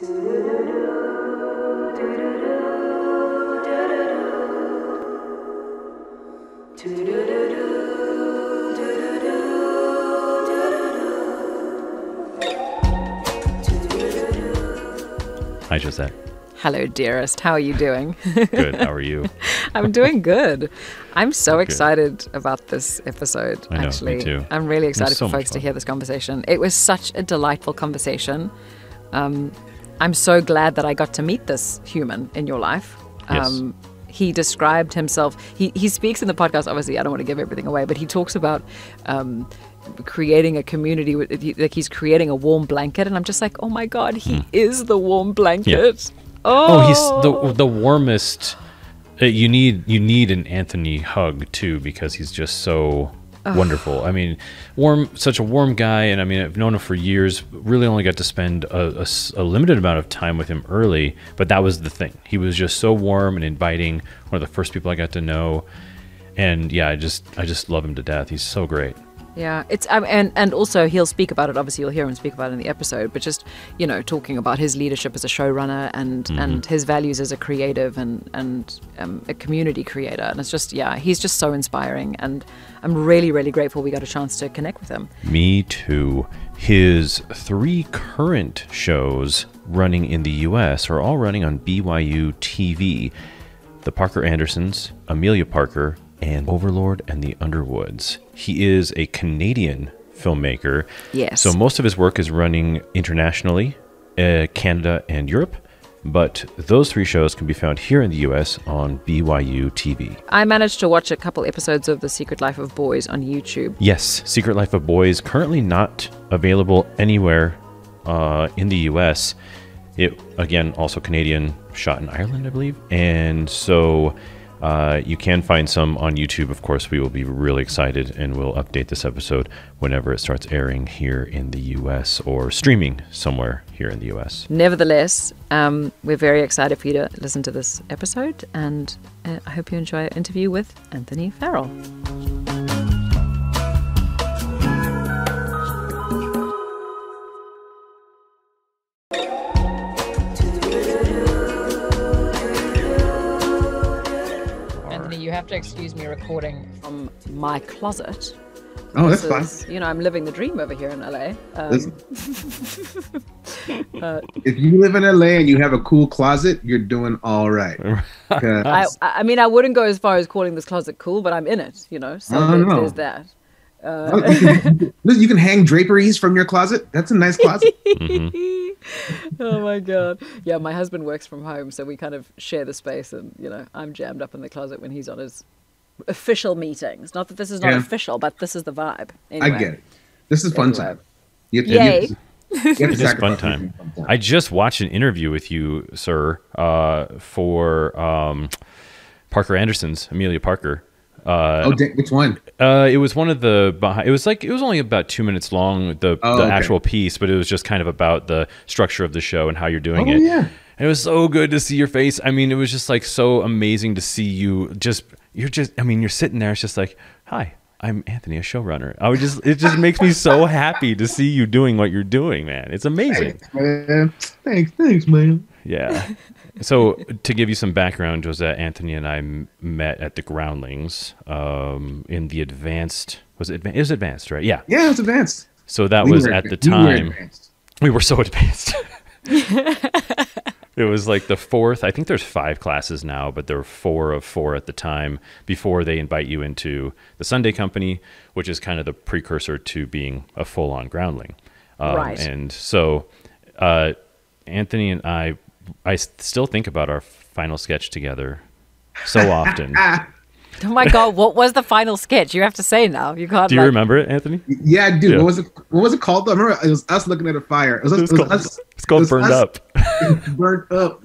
Hi, Josette. Hello, dearest. How are you doing? Good. How are you? I'm doing good. I'm so excited about this episode, I know, actually. me too. I'm really excited so for much folks to fun. hear this conversation. It was such a delightful conversation. I'm so glad that I got to meet this human in your life. Yes. He described himself, he speaks in the podcast, obviously, I don't want to give everything away, but he talks about creating a community, like he's creating a warm blanket, and I'm just like, oh my God, he is the warm blanket. Yeah. Oh, he's the warmest. You need an Anthony hug too, because he's just so wonderful. I mean, such a warm guy, and I mean, I've known him for years. Really, only got to spend a limited amount of time with him early, but that was the thing. He was just so warm and inviting. One of the first people I got to know, and yeah, I just love him to death. He's so great. Yeah, it's and also he'll speak about it. Obviously, you'll hear him speak about it in the episode. But just talking about his leadership as a showrunner and his values as a creative and a community creator. And it's just he's just so inspiring. And I'm really, really grateful we got a chance to connect with him. Me too. His 3 current shows running in the U.S. are all running on BYU TV: The Parker Andersons, Amelia Parker, and Overlord and The Underwoods. He is a Canadian filmmaker. Yes. So most of his work is running internationally, Canada and Europe. But those 3 shows can be found here in the U.S. on BYU TV. I managed to watch a couple episodes of The Secret Life of Boys on YouTube. Yes, Secret Life of Boys, currently not available anywhere in the U.S. It, again, also Canadian, shot in Ireland, I believe. And so you can find some on YouTube. Of course, we will be really excited, and we'll update this episode whenever it starts airing here in the U.S. or streaming somewhere here in the U.S. Nevertheless, we're very excited for you to listen to this episode, and I hope you enjoy our interview with Anthony Farrell. You have to excuse me recording from my closet. Oh, that's fine. I'm living the dream over here in LA. If you live in LA and you have a cool closet, you're doing all right. I mean, I wouldn't go as far as calling this closet cool, but I'm in it, so there's that. You can hang draperies from your closet. That's a nice closet. Oh my God. Yeah, my husband works from home, so we kind of share the space, and I'm jammed up in the closet when he's on his official meetings. Not that this is not official, but this is the vibe. Anyway, I get it. This is fun time. Yay. It is fun time. I just watched an interview with you, sir, for Parker Anderson's, Amelia Parker. Which one? It was one of the. It was only about 2 minutes long, the actual piece, but it was just kind of about the structure of the show and how you're doing it. Yeah. And it was so good to see your face. I mean, it was just like so amazing to see you. You're sitting there. It's just like, hi, I'm Anthony, a showrunner. It just makes me so happy to see you doing what you're doing, man. It's amazing. Thanks, man. Yeah. So to give you some background, Josette, Anthony and I met at the Groundlings in the advanced. It was advanced, right? Yeah. Yeah, it was advanced. So that was at the time. We were so advanced. It was like the 4th. I think there's 5 classes now, but there were 4 of 4 at the time before they invite you into the Sunday Company, which is kind of the precursor to being a full-on Groundling. Right. And so Anthony and I still think about our final sketch together so often. Oh my God, what was the final sketch? You have to say now. You can't. Do you remember it, Anthony? Yeah, I do. Yeah. What was it called? I remember it was us looking at a fire. It's called Burned Up. Burned Up.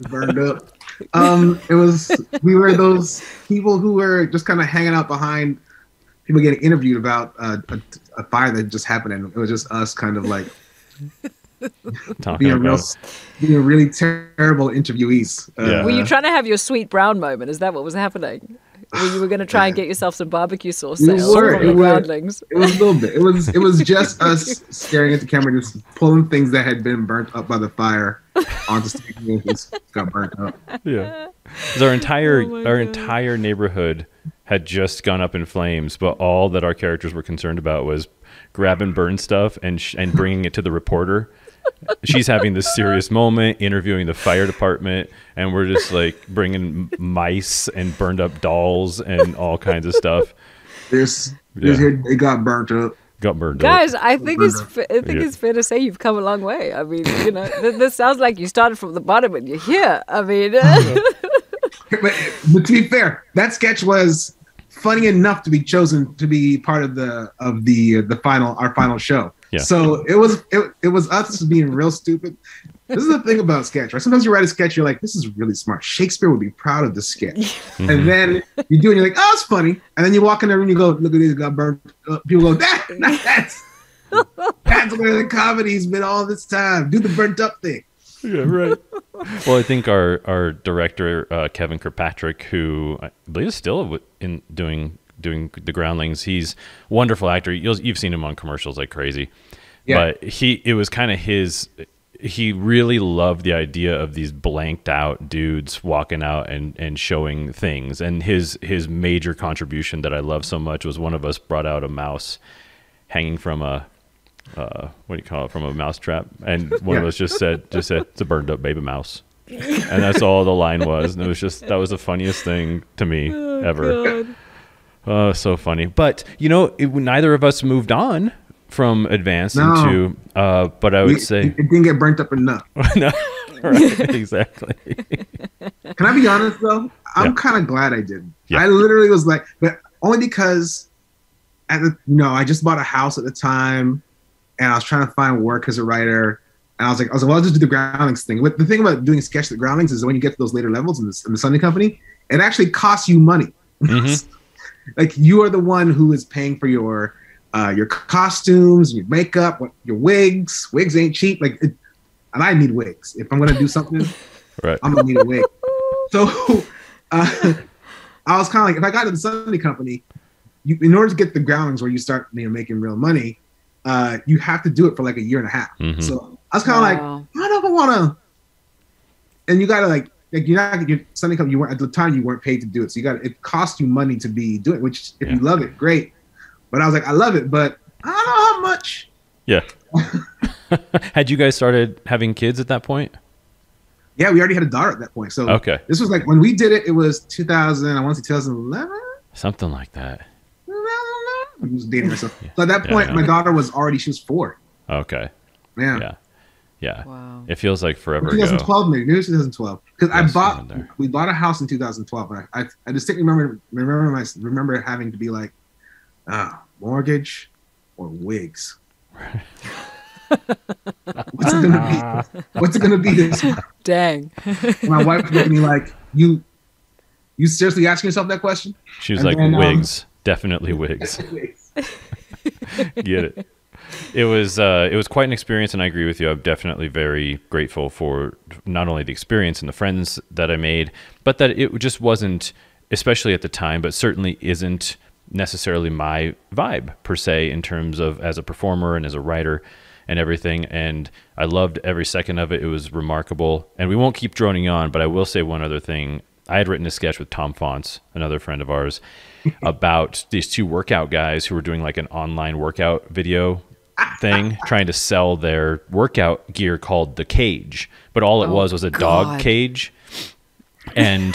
We were those people who were just kind of hanging out behind people getting interviewed about a fire that just happened, and it was just us kind of like being really terrible interviewees. Were you trying to have your sweet brown moment? Is that what was happening? When you were going to try and get yourself some barbecue sauce sales from the Groundlings? It was a little bit. It was just us staring at the camera, just pulling things that had been burnt up by the fire onto stage and just got burnt up. Yeah. 'Cause our entire Oh my our God. entire neighborhood had just gone up in flames, but all that our characters were concerned about was grab and burn stuff and bringing it to the reporter. She's having this serious moment, interviewing the fire department, and we're just like bringing mice and burned up dolls and all kinds of stuff. It got burnt up. Got burned Guys, up. I think it's fair to say you've come a long way. I mean, you know, this sounds like you started from the bottom and you're here. I mean, But to be fair, that sketch was funny enough to be chosen to be part of our final show. Yeah. So it was us being real stupid. This is the thing about sketch, right? Sometimes you write a sketch, you're like, this is really smart. Shakespeare would be proud of this sketch. And then you do it, and you're like, oh, it's funny. And then you walk in there and you go, look at this, it got burned up. People go, that's where the comedy's been all this time. Do the burnt up thing. Yeah, right. Well, I think our director, Kevin Kirkpatrick, who I believe is still doing the Groundlings, he's a wonderful actor. You've seen him on commercials like crazy. Yeah. But it was kind of he really loved the idea of these blanked out dudes walking out and showing things. And his major contribution that I love so much was one of us brought out a mouse hanging from a what do you call it, from a mouse trap, and one of us just said it's a burned up baby mouse, and that's all the line was. And it was that was the funniest thing to me ever. God. Oh, so funny. But you know, neither of us moved on from Advanced into but I would say it didn't get burnt up enough. No, right, exactly. Can I be honest though? I'm kind of glad I didn't. Yeah. I literally was like, but only because I just bought a house at the time, and I was trying to find work as a writer. And I was like, well, I'll just do the Groundlings thing. But the thing about doing sketch at the Groundlings is when you get to those later levels in the Sunday Company, it actually costs you money. Mm-hmm. Like you are the one who is paying for your costumes, your makeup, your wigs. Wigs ain't cheap. And I need wigs. If I'm gonna do something, right, I'm gonna need a wig. So I was kind of like, if I got to the Sunday Company, in order to get the Groundlings where you start making real money, you have to do it for like a year and a half. Mm-hmm. So I was kind of like, I don't want to. And you gotta like you're not your Sunday Company. You weren't at the time. You weren't paid to do it, so it costs you money to be doing it. Which if you love it, great. But I was like, I love it, but I don't know how much. Yeah. Had you guys started having kids at that point? Yeah, we already had a daughter at that point. So okay, this was like when we did it. It was 2000. I want to say 2011. Something like that. I'm just dating myself. So at that point, my daughter was 4. Okay. Yeah. Yeah. Wow. It feels like forever 2012 ago. maybe. Maybe 2012. Because we bought a house in 2012. And I distinctly remember having to be like, mortgage or wigs. What's it gonna be? What's it gonna be this month? Dang. My wife looked at me like, you seriously asking yourself that question? She was like, wigs. Definitely wigs. Get it. It was quite an experience, and I agree with you. I'm definitely very grateful for not only the experience and the friends that I made, but that it just wasn't, especially at the time, but certainly isn't necessarily my vibe per se in terms of as a performer and as a writer and everything. And I loved every second of it. It was remarkable. And we won't keep droning on, but I will say one other thing. I had written a sketch with Tom Fonts, another friend of ours, about these two workout guys who were doing like an online workout video thing, trying to sell their workout gear called The Cage. But all it was a dog cage. And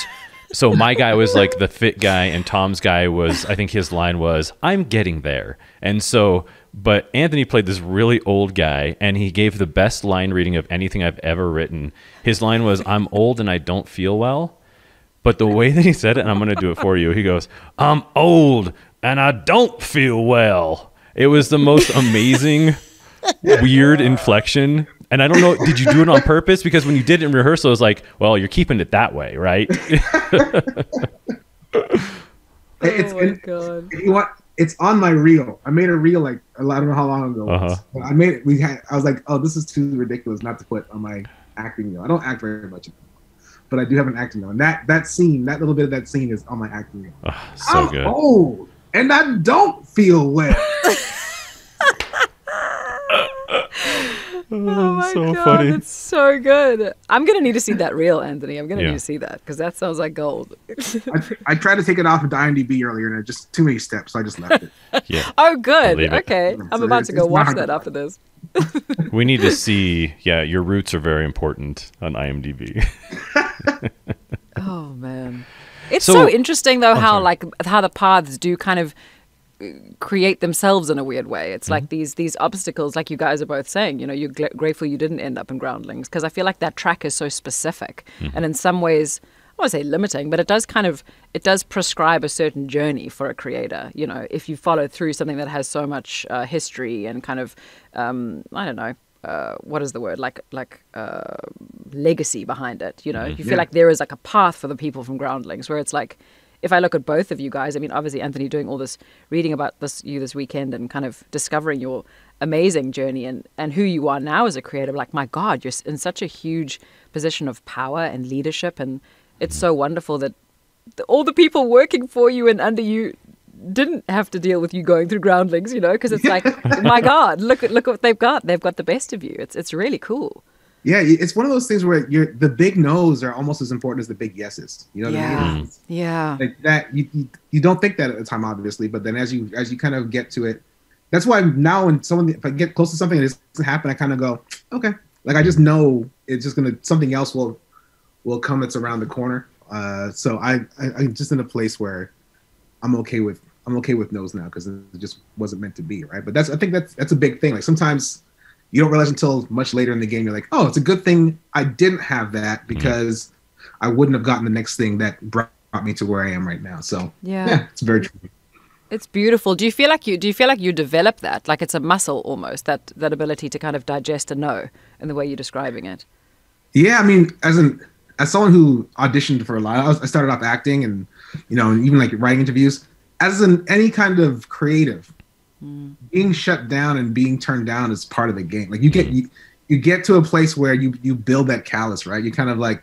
so my guy was like the fit guy, and Tom's guy was, I think his line was, I'm getting there. And so, but Anthony played this really old guy, and he gave the best line reading of anything I've ever written. His line was, I'm old and I don't feel well. But the way that he said it, and I'm going to do it for you, he goes, I'm old and I don't feel well. It was the most amazing, weird inflection. And I don't know, did you do it on purpose? Because when you did it in rehearsal, it was like, well, you're keeping it that way, right? It's on my reel. I made a reel like I don't know how long ago. But I made it. I was like, oh, this is too ridiculous not to put on my acting reel. I don't act very much, but I do have an acting reel. And that scene, that little bit of that scene is on my acting reel. Oh, so good. I'm old and I don't feel well. Oh my so God, funny. that's so good. I'm going to need to see that reel, Anthony. I'm going to need to see that because that sounds like gold. I tried to take it off of the IMDb earlier, and it just too many steps, so I just left it. Yeah. Oh, good. Believe it. Okay. I'm So about to go it's watch not that hard after this. We need to see. Yeah, your roots are very important on IMDb. Oh, man. It's So- so interesting, though, how sorry. how the paths do kind of create themselves in a weird way. It's Mm-hmm. like these obstacles, like you guys are both saying, you know, you're grateful you didn't end up in Groundlings because I feel like that track is so specific Mm-hmm. and in some ways, I want to say limiting, but it does prescribe a certain journey for a creator. You know, if you follow through something that has so much history and kind of, I don't know, what is the word? Legacy behind it. You know, you feel Yeah. like there is like a path for the people from Groundlings where it's like, if I look at both of you guys, I mean, obviously Anthony doing all this, reading about this weekend and kind of discovering your amazing journey and who you are now as a creator, like, my God, you're in such a huge position of power and leadership. And it's so wonderful that all the people working for you and under you didn't have to deal with you going through Groundlings, you know, because it's like, my God, look what they've got. They've got the best of you. It's really cool. Yeah, it's one of those things where the big no's are almost as important as the big yeses. You know what I mean? Yeah. Like that, you don't think that at the time, obviously, but then as you kind of get to it, that's why now if I get close to something and it doesn't happen, I kind of go, okay, like I just know it's just something else will come that's around the corner. So I'm just in a place where I'm okay with no's now because it just wasn't meant to be, right? But I think that's a big thing. Like sometimes you don't realize until much later in the game, you're like, oh, it's a good thing I didn't have that because I wouldn't have gotten the next thing that brought me to where I am right now. So yeah, it's very true. It's beautiful. Do you feel like you develop that? Like it's a muscle almost, that ability to kind of digest a no in the way you're describing it? Yeah, I mean, as someone who auditioned for a lot, I started off acting and, you know, and even like writing interviews. As any kind of creative, being shut down and being turned down is part of the game. Like you get to a place where you build that callus, right? You kind of like,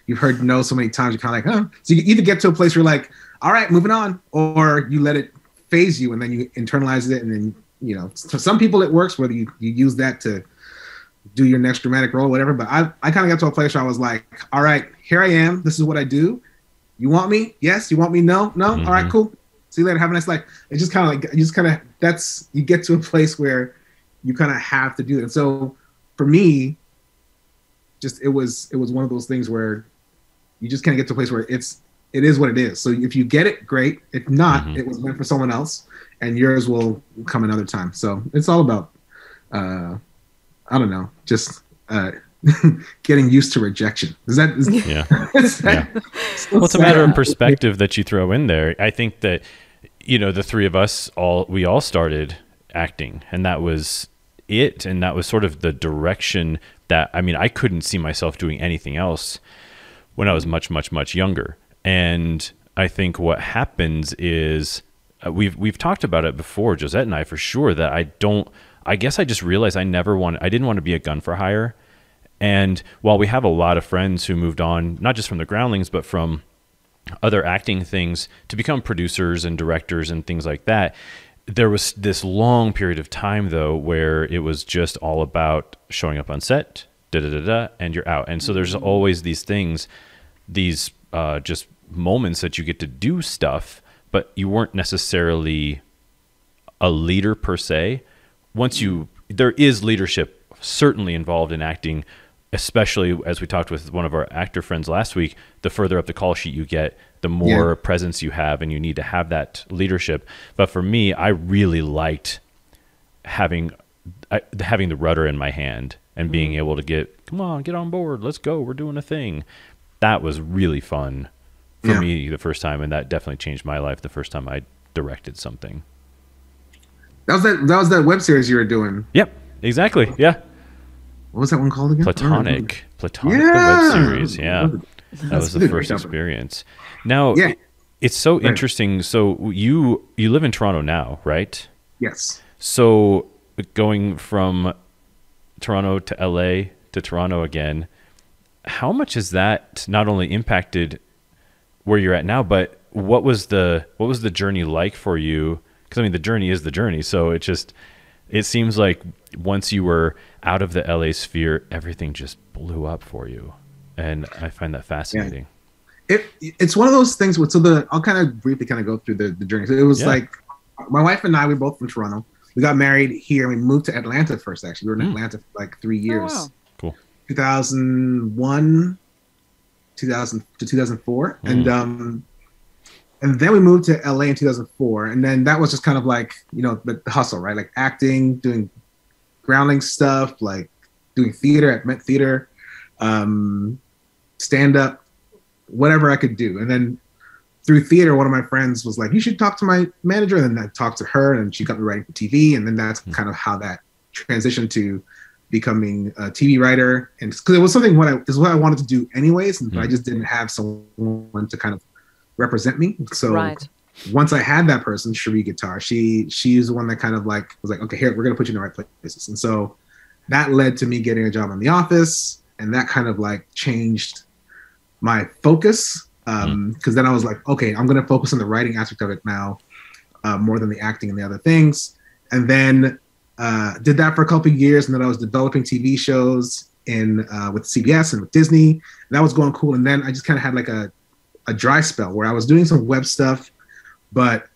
you've heard no so many times, you're kind of like, huh? So you either get to a place where you're like, all right, moving on, or you let it phase you and then you internalize it. And then, you know, for some people it works, whether you use that to do your next dramatic role, whatever. But I kind of got to a place where I was like, all right, here I am. This is what I do. You want me? Yes. You want me? No. All right, cool. See you later. Have a nice life. It's just kind of like, you get to a place where you kind of have to do it. And so for me, it was one of those things where you just kind of get to a place where it is what it is. So if you get it, great. If not, it was meant for someone else and yours will come another time. So it's all about, I don't know, just getting used to rejection. Yeah. Well, it's a matter of perspective that you throw in there. I think that, you know, the three of us we all started acting, and that was it. And that was sort of the direction that, I mean, I couldn't see myself doing anything else when I was much, much, much younger. And I think what happens is we've talked about it before, Josette and I, for sure, that I guess I just realized I didn't want to be a gun for hire. And while we have a lot of friends who moved on, not just from the Groundlings, but from other acting things to become producers and directors and things like that, there was this long period of time, though, where it was just all about showing up on set, and you're out. And so there's always these things, these just moments that you get to do stuff, but you weren't necessarily a leader per se. There is leadership certainly involved in acting, especially as we talked with one of our actor friends last week, the further up the call sheet you get, the more presence you have, and you need to have that leadership. But for me, I really liked having the rudder in my hand and being able to come on, get on board. Let's go. We're doing a thing. That was really fun for me the first time. And that definitely changed my life the first time I directed something. That was that web series you were doing. Yep, exactly. Yeah. What was that one called again? Platonic, the web series. Yeah, that was the first experience. Now, it's so interesting. So you live in Toronto now, right? Yes. So going from Toronto to LA to Toronto again, how much has that not only impacted where you're at now, but what was the journey like for you? Because I mean, the journey is the journey. So it seems like once you were out of the LA sphere, everything just blew up for you. And I find that fascinating. It's one of those things where, I'll kind of briefly kind of go through the journey. So it was like, my wife and I, we were both from Toronto. We got married here. We moved to Atlanta first, actually. We were in Atlanta for like 3 years. Oh, wow. Cool. 2001 to 2004. And then we moved to LA in 2004. And then that was just kind of like, you know, the hustle, right? Like acting, doing Groundlings stuff, like doing theater at Met Theater, stand-up, whatever I could do. And then through theater, one of my friends was like, you should talk to my manager. And then I talked to her, and she got me writing for TV. And then that's kind of how that transitioned to becoming a TV writer. And because it was something what I wanted to do anyways, but I just didn't have someone to kind of represent me. So once I had that person, Cherie Guitar, she's the one that kind of like was like, okay, here, we're gonna put you in the right places. And so that led to me getting a job on The Office, and that kind of like changed my focus. Because then I was like, okay, I'm gonna focus on the writing aspect of it now, more than the acting and the other things. And then did that for a couple of years, and then I was developing TV shows with CBS and with Disney, and that was going cool. And then I just kind of had like a dry spell where I was doing some web stuff, but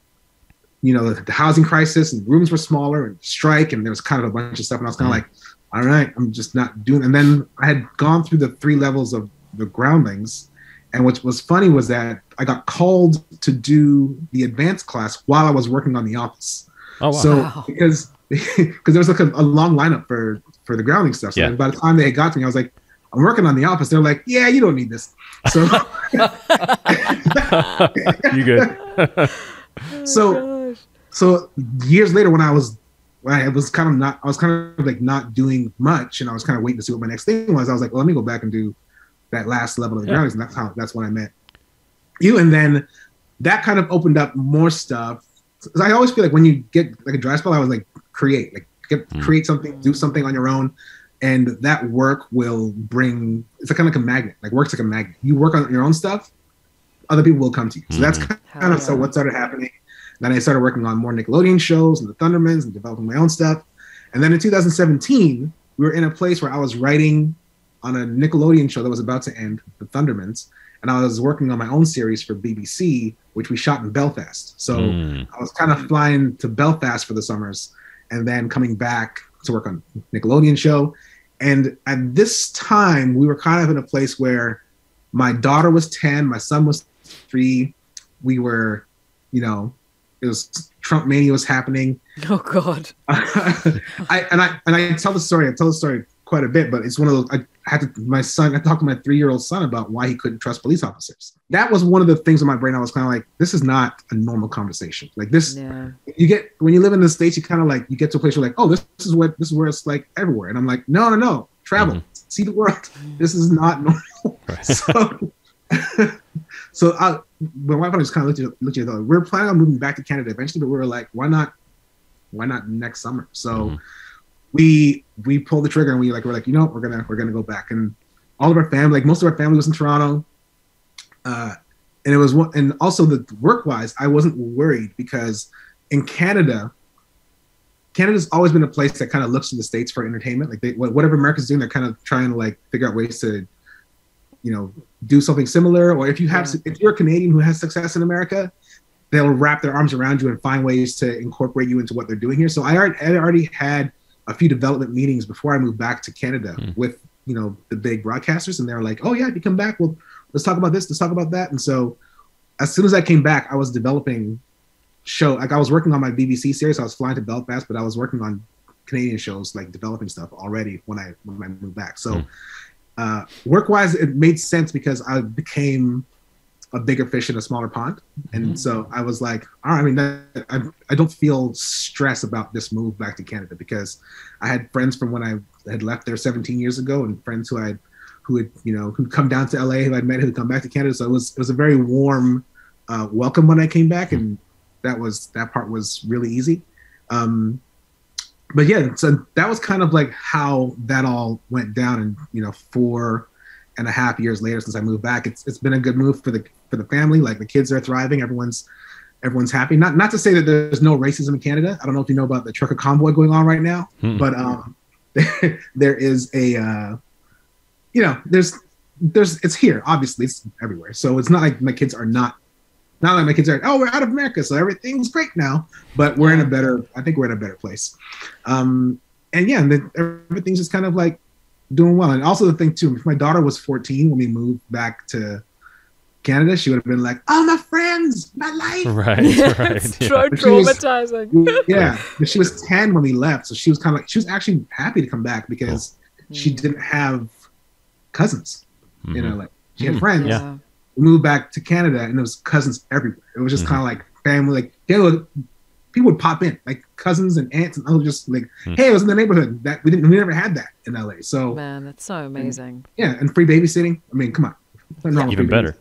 you know, the housing crisis and rooms were smaller and strike, and there was kind of a bunch of stuff, and I was kind of like, all right, I'm just not doing. And then I had gone through the 3 levels of the Groundlings, and what was funny was that I got called to do the advanced class while I was working on The Office. Oh, wow. So because there was like a long lineup for the Groundling stuff. So by the time they got to me, I was like, I'm working on The Office. They're like, yeah, you don't need this. So you good. So years later, when I was kind of like not doing much, and I was kind of waiting to see what my next thing was. I was like, well, let me go back and do that last level of the Groundlings, and that's when I met you. And then that kind of opened up more stuff. So I always feel like when you get like a dry spell, I was like, create something, do something on your own. And that work will bring, it's kind of like a magnet, like works like a magnet. You work on your own stuff, other people will come to you. So that's kind of so what started happening. Then I started working on more Nickelodeon shows and the Thundermans and developing my own stuff. And then in 2017, we were in a place where I was writing on a Nickelodeon show that was about to end, the Thundermans. And I was working on my own series for BBC, which we shot in Belfast. So I was kind of flying to Belfast for the summers and then coming back to work on Nickelodeon show. And at this time, we were kind of in a place where my daughter was 10, my son was 3. We were, you know, it was Trump mania was happening. Oh God. I tell the story quite a bit, but it's one of those, I talked to my 3-year-old son about why he couldn't trust police officers. That was one of the things in my brain. I was kind of like, this is not a normal conversation. Like this, you get, when you live in the States, you kind of like, you get to a place where like, oh, this is where it's like everywhere. And I'm like, no, travel, see the world. This is not normal. So my wife and I just kind of looked at it. We're planning on moving back to Canada eventually, but we were like, why not next summer? So we pulled the trigger and we're like, you know, we're gonna go back. And all of our family, like most of our family was in Toronto. And it was and also the work-wise, I wasn't worried because in Canada's always been a place that kind of looks to the States for entertainment. Like whatever America's doing, they're kind of trying to like figure out ways to, you know, do something similar. Or if you're a Canadian who has success in America, they'll wrap their arms around you and find ways to incorporate you into what they're doing here. So I already had a few development meetings before I moved back to Canada with, you know, the big broadcasters. And they're like, oh yeah, if you come back, well, let's talk about this, let's talk about that. And so as soon as I came back, I was developing like I was working on my BBC series. I was flying to Belfast, but I was working on Canadian shows, like developing stuff already when I moved back. So work-wise, it made sense because I became a bigger fish in a smaller pond. And so I was like, all right, I mean, I don't feel stress about this move back to Canada because I had friends from when I had left there 17 years ago and friends who'd come down to LA, who I'd met, who'd come back to Canada. So it was a very warm welcome when I came back. And that part was really easy. But yeah, so that was kind of like how that all went down. And, you know, 4.5 years later since I moved back, it's been a good move for the family. Like the kids are thriving, everyone's happy. Not to say that there's no racism in Canada. I don't know if you know about the trucker convoy going on right now, but there is a you know, there's it's here, obviously it's everywhere. So it's not like my kids are not like my kids are, oh, we're out of America, so everything's great now. But we're in a better, I think we're in a better place. And yeah, and then everything's just kind of like doing well. And also the thing too, if my daughter was 14 when we moved back to Canada, she would have been like, oh, my friends, my life. Right. It's so traumatizing. But she was 10 when we left. So she was kind of like, she was actually happy to come back because she didn't have cousins. You know, like she had friends. Yeah. We moved back to Canada and there was cousins everywhere. It was just kind of like family, like people would pop in, like cousins and aunts and uncles, just like, hey, I was in the neighborhood. That we never had that in LA. So man, that's so amazing. And free babysitting. I mean, come on. Even better.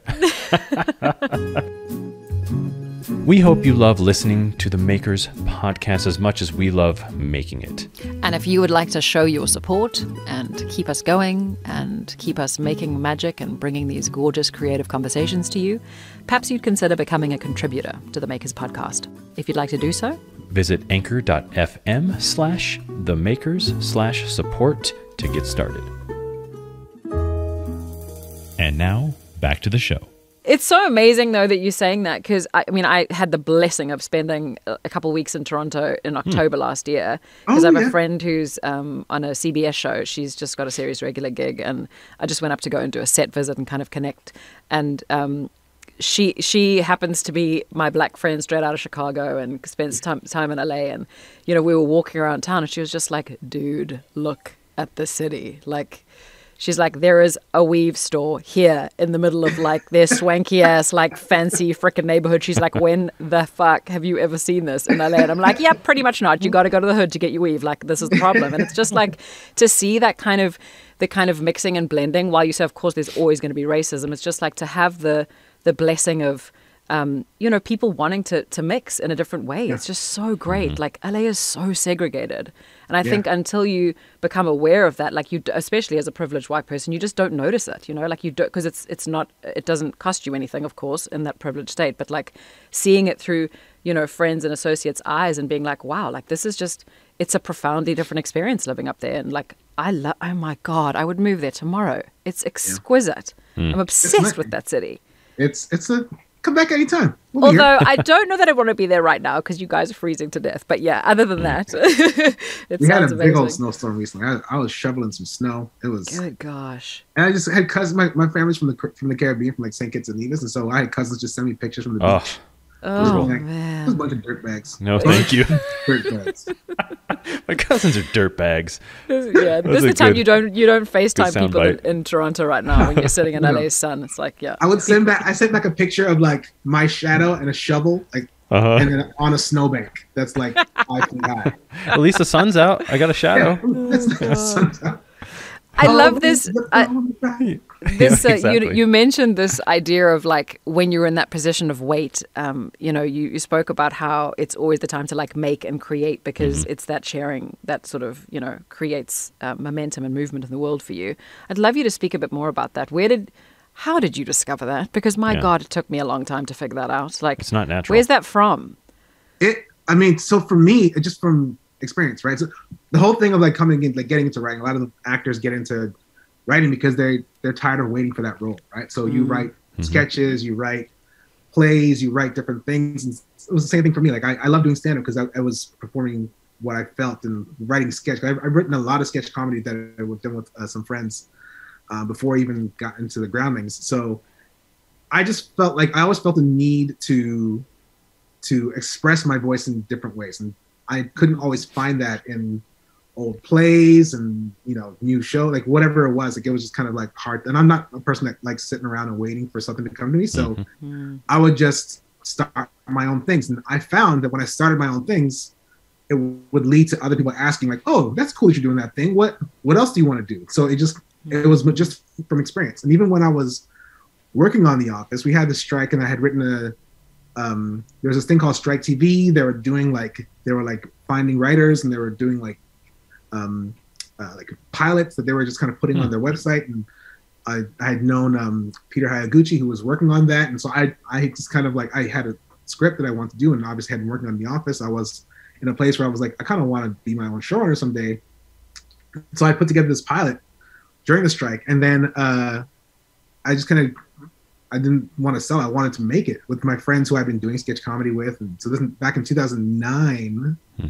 We hope you love listening to the Makers podcast as much as we love making it. And if you would like to show your support and keep us going and keep us making magic and bringing these gorgeous creative conversations to you, perhaps you'd consider becoming a contributor to the Makers podcast. If you'd like to do so, visit anchor.fm/themakers/support to get started. And now, back to the show. It's so amazing, though, that you're saying that, because, I mean, I had the blessing of spending a couple of weeks in Toronto in October last year, because I have a friend who's on a CBS show. She's just got a series regular gig, and I just went up to go and do a set visit and kind of connect. And she happens to be my black friend straight out of Chicago and spends time in LA. And, you know, we were walking around town, and she was just like, dude, look at the city. Like, she's like, there is a weave store here in the middle of like their swanky ass, like fancy frickin' neighborhood. She's like, when the fuck have you ever seen this in LA? And I'm like, yeah, pretty much not. You got to go to the hood to get your weave. Like, this is the problem. And it's just like to see that kind of, the kind of mixing and blending, while you say, of course, there's always going to be racism. It's just like to have the blessing of, you know, people wanting to mix in a different way. It's just so great. Like, LA is so segregated. And I think until you become aware of that, like you, especially as a privileged white person, you just don't notice it, you know, like you don't, because it's not, it doesn't cost you anything, of course, in that privileged state, but like seeing it through, you know, friends and associates' eyes and being like, wow, like this is just, it's a profoundly different experience living up there. And like, oh my God, I would move there tomorrow. It's exquisite. I'm obsessed with that city. Come back anytime. Although I don't know that I want to be there right now because you guys are freezing to death. But yeah, other than that, we had a big old snowstorm recently. I was shoveling some snow. It was good. Gosh. And I just had cousins. My family's from the Caribbean, from like St. Kitts and Nevis, and so I had cousins just send me pictures from the beach. Oh, It man. was a bunch of dirt bags. No, thank you. Dirt bags. My cousins are dirt bags. Yeah, this is the time you don't FaceTime people in Toronto right now when you're sitting in LA's sun. It's like, yeah. I sent back a picture of like my shadow and a shovel, like, and then on a snowbank that's like 5 feet high. At least the sun's out. I got a shadow. The sun's out. I love this. Exactly. You mentioned this idea of like when you're in that position of weight. You know, you spoke about how it's always the time to like make and create because it's that sharing that sort of, you know, creates momentum and movement in the world for you. I'd love you to speak a bit more about that. How did you discover that? Because my God, it took me a long time to figure that out. Like, it's not natural. Where's that from? So for me, it just from experience, right? So the whole thing of like coming in, like getting into writing, a lot of the actors get into writing because they're tired of waiting for that role, right? So you write sketches, you write plays, you write different things. And it was the same thing for me. Like I love doing stand-up because I was performing what I felt and writing sketch. I've written a lot of sketch comedy that I've done with some friends before I even got into the Groundlings. So I just felt like I always felt a need to express my voice in different ways. And I couldn't always find that in old plays and, you know, new show, like whatever it was. Like it was just kind of like hard. And I'm not a person that likes sitting around and waiting for something to come to me. So I would just start my own things. And I found that when I started my own things, it would lead to other people asking like, oh, that's cool that you're doing that thing. What else do you want to do? So it was just from experience. And even when I was working on The Office, we had this strike and I had written there was this thing called Strike TV. They were finding writers and they were doing like pilots that they were just kind of putting on their website. And I had known Peter Hayaguchi, who was working on that. And so I just kind of like, I had a script that I wanted to do and obviously had been working on The Office. I was in a place where I was like, I kind of want to be my own showrunner someday. So I put together this pilot during the strike, and then I just kind of, I didn't want to sell it. I wanted to make it with my friends who I've been doing sketch comedy with. And so this back in 2009, I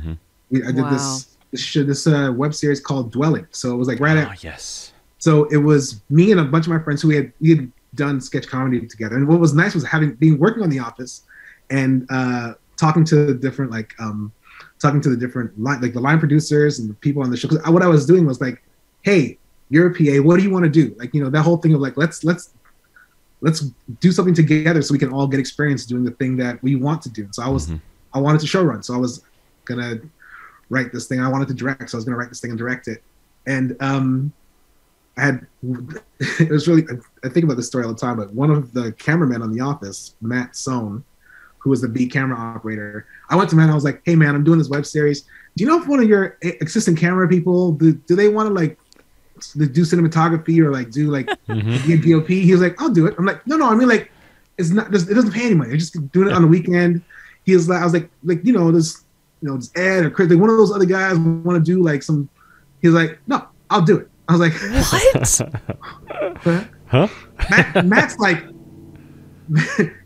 did this web series called Dwelling. So it was like yes. So it was me and a bunch of my friends who we had done sketch comedy together. And what was nice was being working on The Office and talking to the different the line producers and the people on the show. 'Cause what I was doing was like, hey, you're a PA. What do you want to do? Like, that whole thing of like, let's do something together so we can all get experience doing the thing that we want to do. So I wanted to show run. So I was gonna write this thing. I wanted to direct. So I was gonna write this thing and direct it. And it was really, I think about this story all the time, but one of the cameramen on The Office, Matt Sohn, who was the B camera operator, I went to Matt and I was like, hey man, I'm doing this web series. Do you know if one of your assistant camera people, do they want to like do cinematography or like do like DOP? He was like, I'll do it. I'm like, no, I mean like, it doesn't pay any money. You're just doing it on the weekend. He was like, I was like, this Ed or Chris, like one of those other guys want to do like some, he was like, no, I'll do it. I was like, what? Huh? Matt's like,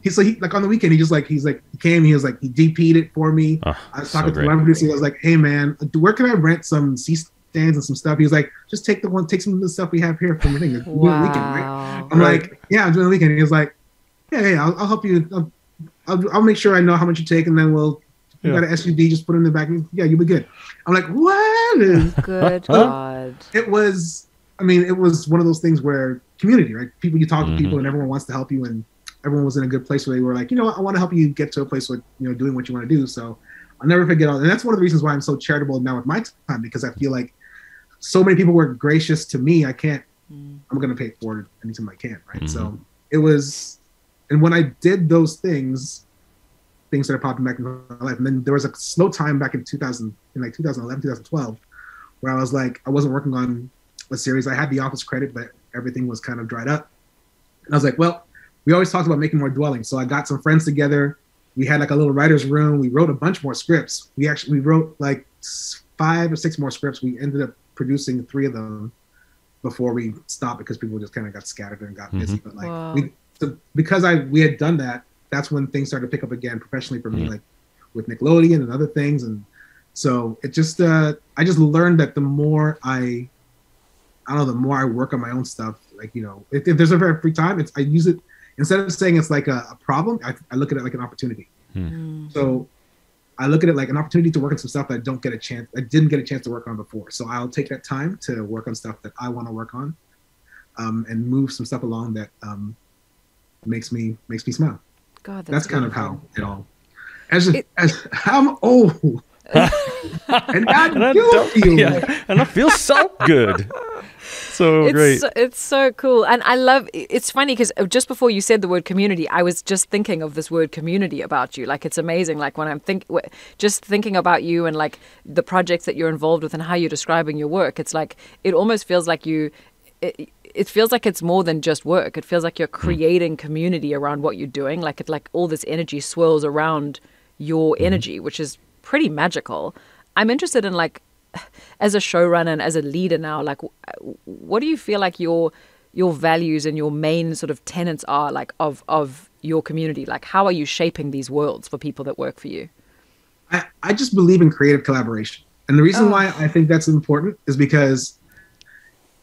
he like on the weekend, he came, he was like, he DP'd it for me. I was talking to my producer. I was like, hey man, where can I rent some C-stands and some stuff? He was like, just take some of the stuff we have here from the thing. Wow. Weekend, right? I'm like, yeah, I'm doing the weekend. He was like, yeah, I'll help you. I'll make sure I know how much you take, and then you got an SUV, just put it in the back. Yeah, you'll be good. I'm like, what? Good God. It was one of those things where community, right? People, you talk to people and everyone wants to help you, and everyone was in a good place where they were like, I want to help you get to a place where, doing what you want to do. So I'll never forget and that's one of the reasons why I'm so charitable now with my time, because I feel like so many people were gracious to me. I'm going to pay it forward anytime I can, right? So it was, and when I did those things started popping back into my life. And then there was a slow time back in 2011, 2012, where I was like, I wasn't working on a series. I had The Office credit, but everything was kind of dried up. And I was like, well, we always talked about making more Dwellings. So I got some friends together. We had like a little writer's room. We wrote a bunch more scripts. We wrote like 5 or 6 more scripts. We ended up producing 3 of them before we stopped because people just kind of got scattered and got busy. But like, because we had done that, that's when things started to pick up again professionally for me, like with Nickelodeon and other things. And so it just, I just learned that the more I work on my own stuff, like, if there's a very free time, I use it, instead of saying it's like a problem, I look at it like an opportunity. So I look at it like an opportunity to work on some stuff that I didn't get a chance to work on before. So I'll take that time to work on stuff that I want to work on, and move some stuff along that makes me smile. God, that's kind of how it all. As I'm old, and I do feel, and I feel so good. So great. It's so cool. And I love, it's funny because just before you said the word community, I was just thinking of this word community about you. Like, it's amazing. Like, when I'm just thinking about you and like the projects that you're involved with and how you're describing your work, it's like, it almost feels like it feels like it's more than just work. It feels like you're creating community around what you're doing. Like, all this energy swirls around your energy, which is pretty magical. I'm interested in, like, as a showrunner and as a leader now, like, what do you feel like your values and your main sort of tenets are, like, of your community? Like, how are you shaping these worlds for people that work for you? I just believe in creative collaboration. And the reason why I think that's important is because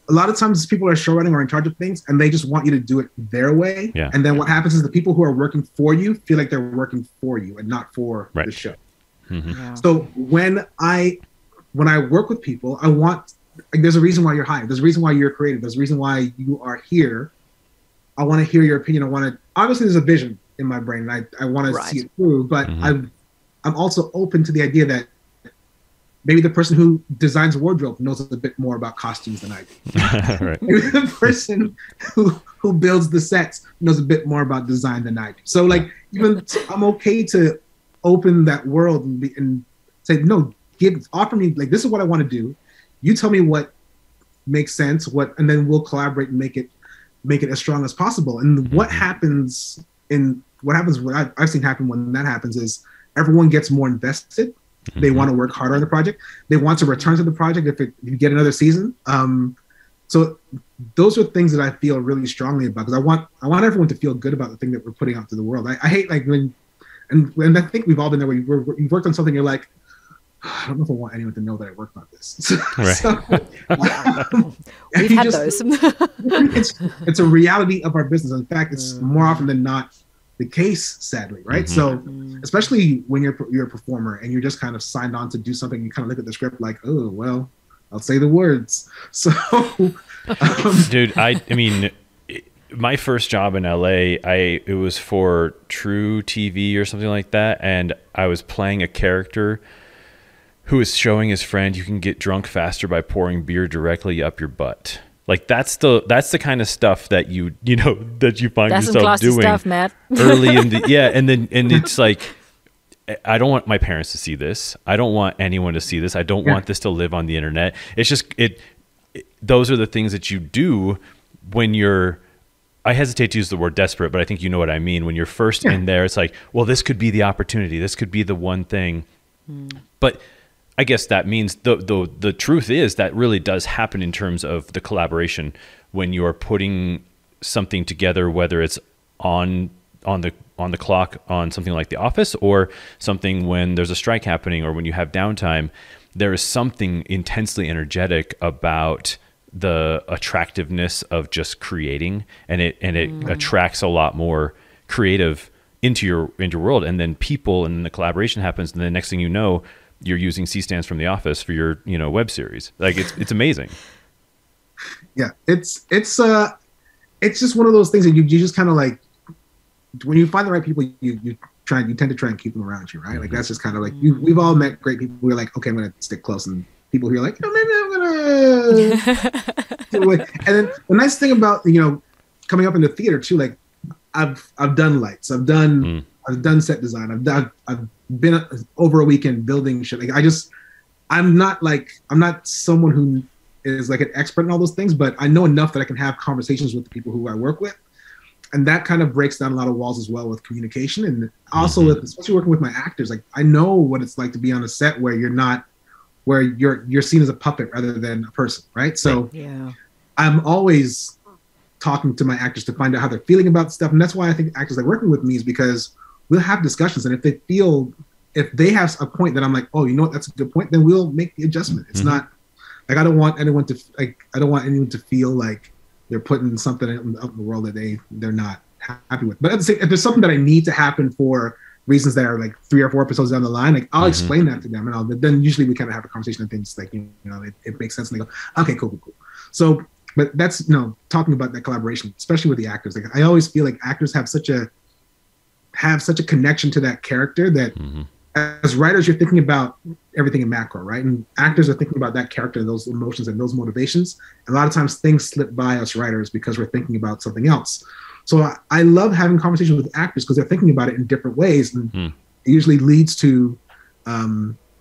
a lot of times people are showrunning or in charge of things and they just want you to do it their way. Yeah. And then what happens is the people who are working for you feel like they're working for you and not for the show. Yeah. So when I work with people, I want, like, there's a reason why you're hired. There's a reason why you're creative. There's a reason why you are here. I want to hear your opinion. Obviously there's a vision in my brain and I want to see it through, but I'm also open to the idea that maybe the person who designs wardrobe knows a bit more about costumes than I do. Right. Maybe the person who builds the sets knows a bit more about design than I do. So like, I'm okay to open that world and say, no, offer me, like, this is what I want to do. You tell me what makes sense, and then we'll collaborate and make it as strong as possible. And what happens, what I've seen happen when that happens is everyone gets more invested. They want to work harder on the project. They want to return to the project if you get another season. So those are things that I feel really strongly about, because I want everyone to feel good about the thing that we're putting out to the world. I hate like when, and I think we've all been there where you've worked on something, you're like, I don't know if I want anyone to know that I worked on this. We've had those. It's a reality of our business. In fact, it's more often than not the case, sadly, right? So especially when you're a performer and you're just kind of signed on to do something, you kind of look at the script like, oh, well, I'll say the words. So dude, I mean, my first job in LA, it was for True TV or something like that, and I was playing a character who is showing his friend you can get drunk faster by pouring beer directly up your butt. Like that's the kind of stuff that you know that you find yourself doing stuff, Matt. early in the and it's like, I don't want my parents to see this. I don't want anyone to see this. I don't want this to live on the internet. It's just those are the things that you do when you're, I hesitate to use the word desperate, but I think you know what I mean. When you're first in there, it's like, well, this could be the opportunity. This could be the one thing. But I guess that means the truth is that really does happen in terms of the collaboration when you are putting something together, whether it's on the clock on something like The Office, or something when there's a strike happening, or when you have downtime. There is something intensely energetic about the attractiveness of just creating, and it attracts a lot more creative into your world, and then people, and then the collaboration happens, and the next thing you know, you're using C-stands from The Office for your web series. Like it's amazing. Yeah, it's just one of those things that you just kind of like, when you find the right people, you tend to try and keep them around you, right? Like that's just kind of like we've all met great people who are like, okay, I'm gonna stick close, and people who are like, maybe I'm gonna and then the nice thing about coming up in the theater too, like I've done lights, I've done set design, I've been over a weekend building shit. Like I'm not someone who is like an expert in all those things, but I know enough that I can have conversations with the people who I work with. And that kind of breaks down a lot of walls as well with communication, and also especially working with my actors. Like I know what it's like to be on a set where you're seen as a puppet rather than a person, right? So I'm always talking to my actors to find out how they're feeling about stuff, and that's why I think actors like working with me is because we'll have discussions, and if they have a point that I'm like, oh, that's a good point, then we'll make the adjustment. It's not like I don't want anyone to feel like they're putting something out in the world that they're not happy with. But at the same, if there's something that I need to happen for reasons that are like 3 or 4 episodes down the line, like I'll explain that to them, and then usually we kind of have a conversation and things like it makes sense, and they go, okay, cool. So, but that's talking about that collaboration, especially with the actors. Like I always feel like actors have such a connection to that character that as writers you're thinking about everything in macro, right? And actors are thinking about that character, those emotions and those motivations. And a lot of times things slip by us writers because we're thinking about something else. So I love having conversations with actors because they're thinking about it in different ways, and it usually leads to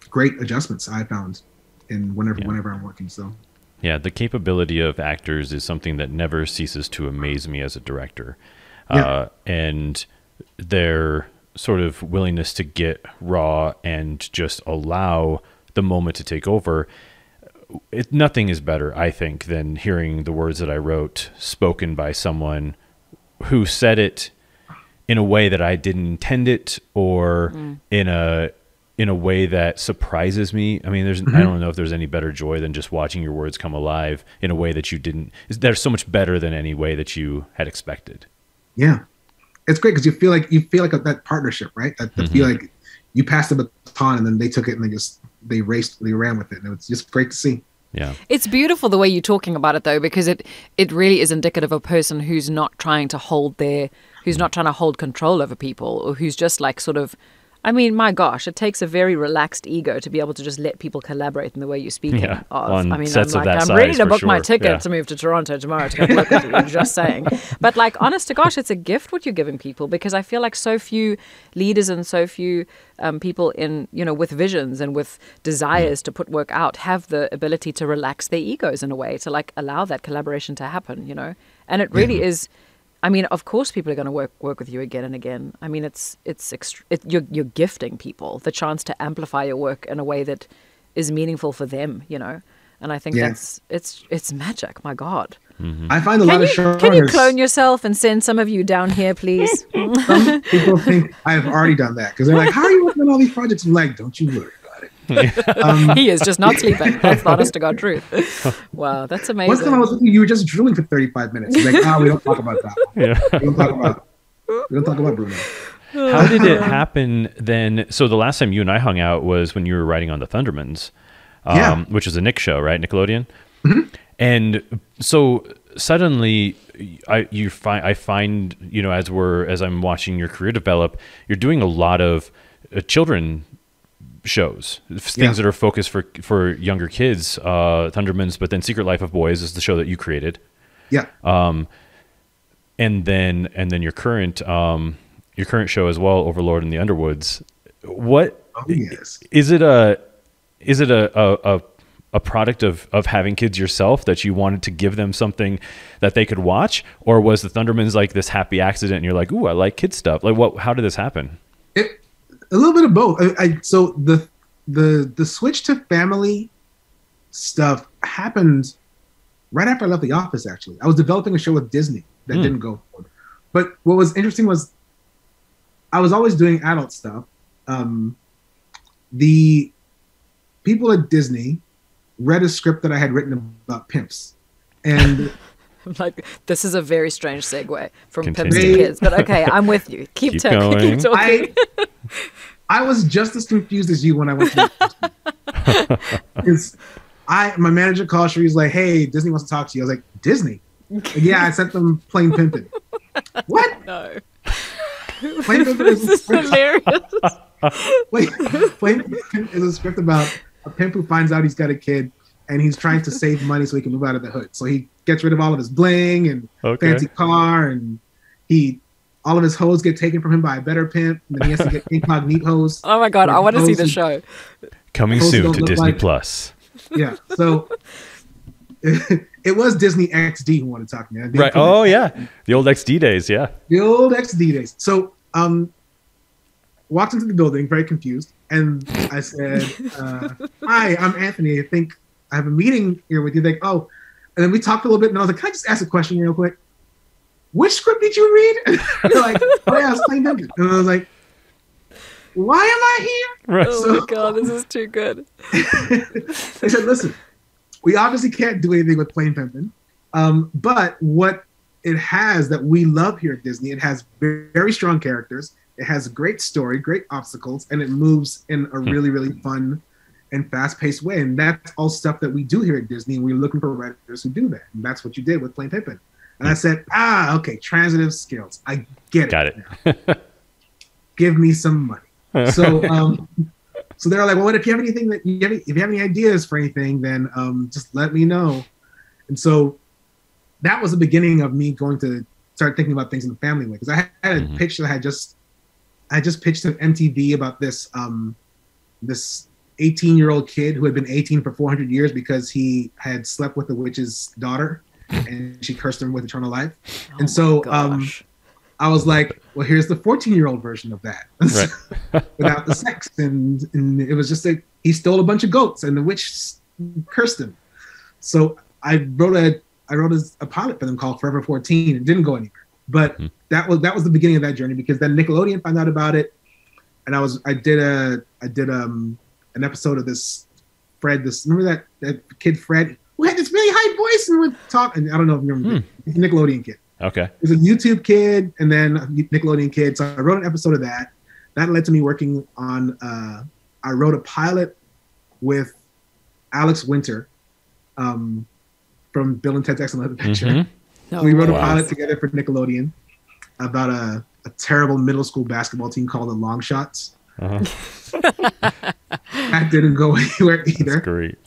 great adjustments I found in whenever I'm working. So yeah, the capability of actors is something that never ceases to amaze me as a director. And their sort of willingness to get raw and just allow the moment to take over. Nothing is better, I think, than hearing the words that I wrote spoken by someone who said it in a way that I didn't intend it, or in a way that surprises me. I mean, I don't know if there's any better joy than just watching your words come alive in a way that you didn't. They're so much better than any way that you had expected. Yeah. It's great because you feel like that partnership, right? That feel like you passed the baton and then they took it and they ran with it, and it's just great to see. Yeah, it's beautiful the way you're talking about it though, because it really is indicative of a person who's not trying to hold control over people, or who's just like sort of. I mean, my gosh, it takes a very relaxed ego to be able to just let people collaborate in the way you're speaking of. I mean, I'm ready to book my ticket to move to Toronto tomorrow to go look at you, just saying. But like, honest to gosh, it's a gift what you're giving people, because I feel like so few leaders and so few people in, with visions and with desires to put work out have the ability to relax their egos in a way, to like allow that collaboration to happen, And it really is I mean, of course, people are going to work with you again and again. I mean, you're gifting people the chance to amplify your work in a way that is meaningful for them, you know. And I think it's magic. My God. Mm-hmm. I find a lot of showrunners. Can you clone yourself and send some of you down here, please? Some people think I've already done that because they're like, "How are you working on all these projects?" I'm like, "Don't you worry about it." He is just not sleeping. That's the honest to God truth. Wow, that's amazing. One time I was with you were just drooling for 35 minutes. Like, we don't talk about that. Yeah. We don't talk about Bruno. How did it happen then? So the last time you and I hung out was when you were writing on the Thundermans, which is a Nick show, right? Nickelodeon. Mm-hmm. And so suddenly I find, you know, as I'm watching your career develop, you're doing a lot of children shows, things that are focused for younger kids, Thundermans, but then Secret Life of Boys is the show that you created. Yeah. And then your current show as well, Overlord and The Underwoods. What is it a product of having kids yourself that you wanted to give them something that they could watch, or was the Thundermans like this happy accident and you're like, ooh, I like kid stuff? Like how did this happen? A little bit of both. So the switch to family stuff happened right after I left the office. Actually, I was developing a show with Disney that didn't go forward. But what was interesting was I was always doing adult stuff. The people at Disney read a script that I had written about pimps, and like, this is a very strange segue from pimps to kids, but okay, I'm with you. Keep talking. I was just as confused as you when I went to because my manager called. She's like, "Hey, Disney wants to talk to you." I was like, "Disney?" Like, yeah, I sent them Plain Pimpin'. What? No. Plain Pimpin' is hilarious. Plain Pimpin' is a script about a pimp who finds out he's got a kid and he's trying to save money so he can move out of the hood. So he gets rid of all of his bling and fancy car, and all of his hoes get taken from him by a better pimp, and then he has to get incognito's. Oh my God, I want to see the show. Coming soon to Disney Plus. Yeah, so it was Disney XD who wanted to talk to me. Right. Oh yeah, the old XD days. Yeah. The old XD days. So walked into the building very confused, and I said, "Hi, I'm Anthony. I think I have a meeting here with you." Like, oh, and then we talked a little bit, and I was like, "Can I just ask a question real quick? Which script did you read?" And they're like, "Oh yeah, I was playing Dungeon." And I was like, "Why am I here?" Right. Oh my God, this is too good. They said, "Listen, we obviously can't do anything with Plain Pimpin', but what it has that we love here at Disney, it has very strong characters. It has a great story, great obstacles, and it moves in a really, really fun and fast-paced way. And that's all stuff that we do here at Disney, and we're looking for writers who do that. And that's what you did with Plain Pimpin'." And I said, okay, transitive skills. I get it. Got it. Give me some money. So so they're like, well, what if you have anything if you have any ideas for anything, then just let me know. And so that was the beginning of me going to start thinking about things in the family way. Because I had a pitch that I just pitched to MTV about this this 18-year-old kid who had been 18 for 400 years because he had slept with the witch's daughter. And she cursed him with eternal life. And so I was like, well, here's the 14-year-old version of that. Right. Without the sex. And it was just like he stole a bunch of goats and the witch cursed him. So I wrote a pilot for them called Forever 14. It didn't go anywhere. But that was the beginning of that journey, because then Nickelodeon found out about it. And I did an episode of this Fred, remember that kid Fred who had this really high voice and would talk, and I don't know if you remember. He's a Nickelodeon kid. Okay. He's a YouTube kid and then a Nickelodeon kid. So I wrote an episode of that. That led to me working on, I wrote a pilot with Alex Winter from Bill and Ted's Excellent Adventure. So we wrote a pilot together for Nickelodeon about a terrible middle school basketball team called the Long Shots. That didn't go anywhere either. That's great.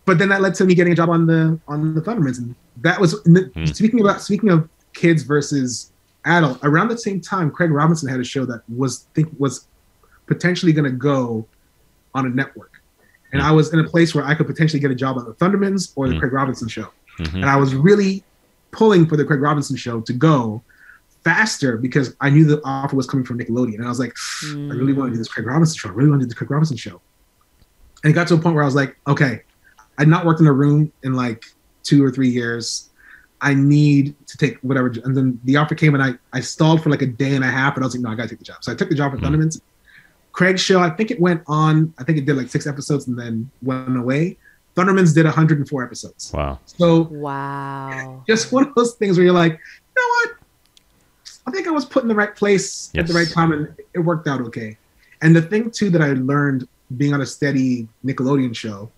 But then that led to me getting a job on the Thundermans, and that was speaking of kids versus adult. Around the same time, Craig Robinson had a show that was potentially going to go on a network, and I was in a place where I could potentially get a job on the Thundermans or the Craig Robinson show, and I was really pulling for the Craig Robinson show to go faster because I knew the offer was coming from Nickelodeon. And I was like, I really want to do this Craig Robinson show. I really want to do the Craig Robinson show. And it got to a point where I was like, okay, I'd not worked in a room in like 2 or 3 years. I need to take whatever. And then the offer came and I stalled for like a day and a half, and I was like, no, I got to take the job. So I took the job for Thundermans. Craig's show, I think it went on, I think it did like 6 episodes and then went away. Thundermans did 104 episodes. Wow. So wow. Just one of those things where you're like, you know what? I think I was put in the right place at the right time, and it worked out okay. And the thing too that I learned being on a steady Nickelodeon show,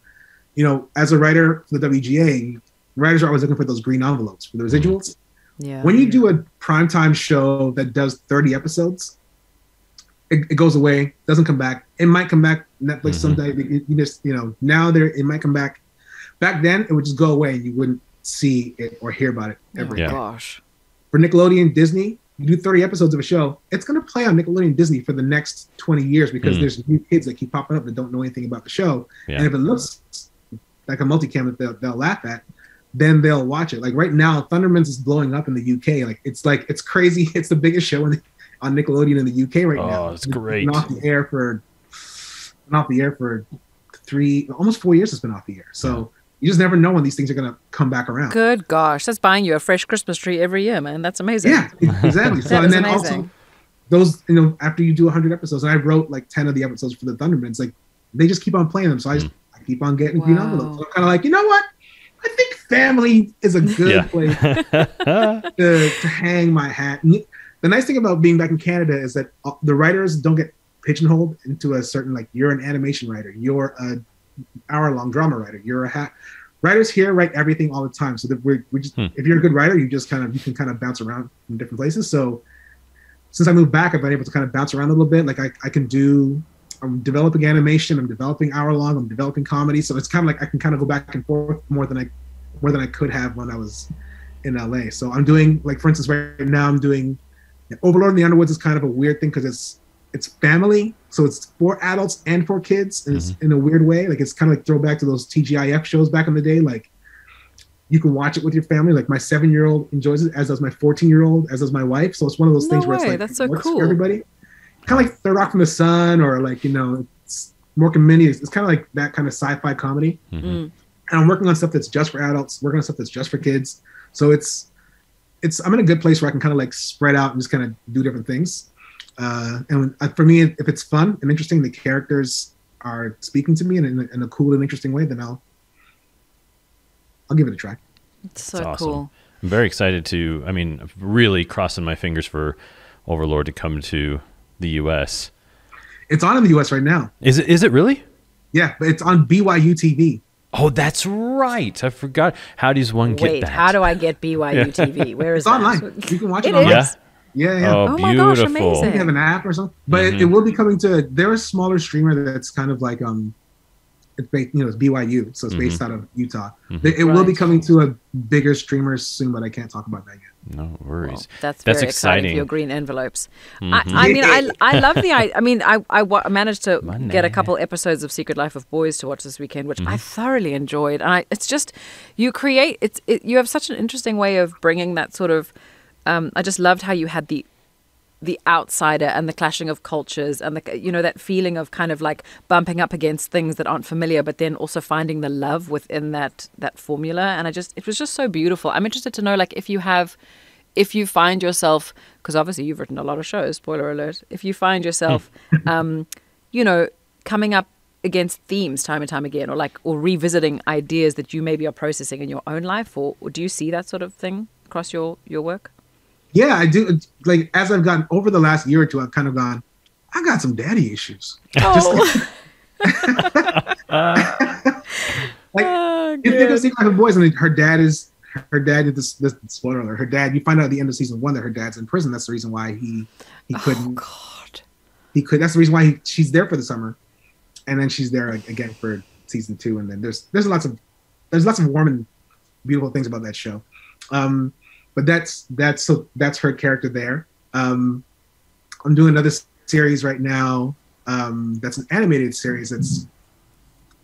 you know, as a writer for the WGA, writers are always looking for those green envelopes for the residuals. Yeah. When you do a primetime show that does 30 episodes, it goes away, doesn't come back. It might come back Netflix someday. You just, you know, now it might come back. Back then, it would just go away and you wouldn't see it or hear about it ever again. Gosh. For Nickelodeon, Disney, you do 30 episodes of a show, it's going to play on Nickelodeon Disney for the next 20 years because there's new kids that keep popping up that don't know anything about the show. Yeah. And if it looks like a multicam that they'll laugh at, then they'll watch it. Like right now, Thundermans is blowing up in the UK. It's crazy. It's the biggest show on Nickelodeon in the UK right now. Oh, it's great. It's been off the air for almost 4 years. It's been off the air. So you just never know when these things are going to come back around. Good gosh, that's buying you a fresh Christmas tree every year, man. That's amazing. Yeah, exactly. So and then amazing. Also those, you know, after you do 100 episodes, and I wrote like 10 of the episodes for the Thundermans, like they just keep on playing them. So I keep on getting green envelopes. So I'm kind of like, you know what? I think family is a good place to hang my hat. And the nice thing about being back in Canada is that the writers don't get pigeonholed into a certain, like, you're an animation writer, you're a hour-long drama writer, you're a writers here write everything all the time. So that we're just if you're a good writer, you can kind of bounce around in different places. So since I moved back, I've been able to kind of bounce around a little bit. Like I'm developing animation, I'm developing hour-long, I'm developing comedy. So it's kind of like I can kind of go back and forth more than I could have when I was in LA. So I'm doing, like, for instance, right now I'm doing Overlord The Underwoods is kind of a weird thing because it's family, so it's for adults and for kids, and it's in a weird way. Like, it's kind of like throwback to those TGIF shows back in the day. Like, you can watch it with your family. Like, my 7-year-old enjoys it, as does my 14-year-old, as does my wife. So it's one of those things where it's like, that's so cool for everybody. Kind of like Third Rock from the Sun, or like, you know, it's Mork and Minnie. It's kind of like that kind of sci-fi comedy. And I'm working on stuff that's just for adults, working on stuff that's just for kids. So I'm in a good place where I can kind of like spread out and just kind of do different things. And for me, if it's fun and interesting, the characters are speaking to me in a cool and interesting way, then I'll give it a try. It's so awesome. Cool. I'm very excited to, really crossing my fingers for Overlord to come to the U.S. It's on in the U.S. right now. Is it really? Yeah, but it's on BYU TV. Oh, that's right. I forgot. How does one get that? How do I get BYU TV? Where is it's online. You can watch it online. Yeah. Yeah. Oh, my gosh, amazing. You have an app or something. But it will be coming to, they're a smaller streamer that's kind of like, it's based, it's BYU, so it's based out of Utah. It will be coming to a bigger streamer soon, but I can't talk about that yet. No worries. Well, that's very exciting for your green envelopes. I love the I managed to get a couple episodes of Secret Life of Boys to watch this weekend, which I thoroughly enjoyed. And it's just, you have such an interesting way of bringing that sort of, I just loved how you had the outsider and the clashing of cultures and that feeling of kind of like bumping up against things that aren't familiar, but then also finding the love within that formula. And it was just so beautiful. I'm interested to know, like, if you find yourself, because obviously you've written a lot of shows, spoiler alert, if you find yourself, coming up against themes time and time again, or revisiting ideas that you maybe are processing in your own life, or do you see that sort of thing across your work? Yeah, I do. Like, as I've gotten over the last year or two, I've kind of gone, I got some daddy issues. Oh. You think of Secret Life of Boys, and her dad did this spoiler alert. Her dad, you find out at the end of season 1 that her dad's in prison. That's the reason why he couldn't. Oh, God. That's the reason why she's there for the summer, and then she's there again for season 2. And then there's lots of warm and beautiful things about that show. But that's her character there. I'm doing another series right now. That's an animated series that's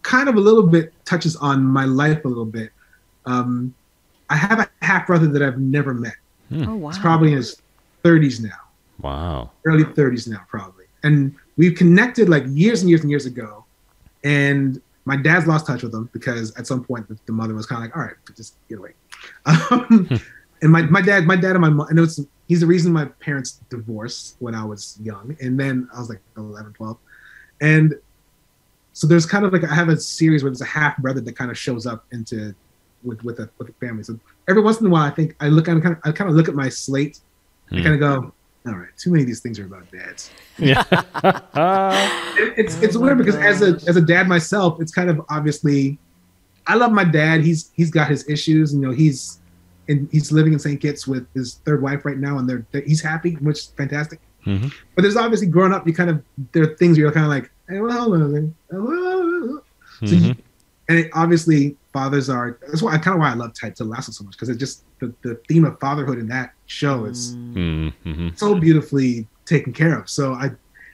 kind of a little bit touches on my life a little bit. I have a half brother that I've never met. Oh wow. He's probably in his 30s now. Wow. Early 30s now, probably. And we've connected like years and years and years ago. And my dad's lost touch with him because at some point the mother was kind of like, all right, just get away. And my dad and my mom, and he's the reason my parents divorced when I was young. And then I was like 11, 12. And so there's kind of like, I have a series where there's a half brother that kind of shows up with a family. So every once in a while, I think I kind of look at my slate. I kind of go, all right, too many of these things are about dads. Yeah. It's weird because as a dad myself, it's kind of obviously, I love my dad. He's got his issues. You know, he's living in St. Kitts with his third wife right now, and he's happy, which is fantastic. Mm-hmm. But there's obviously growing up, there are things where you're kind of like, hey, well, hold on. So and obviously fathers are, that's why I love Ted Lasso so much, because it just, the theme of fatherhood in that show is so beautifully taken care of. So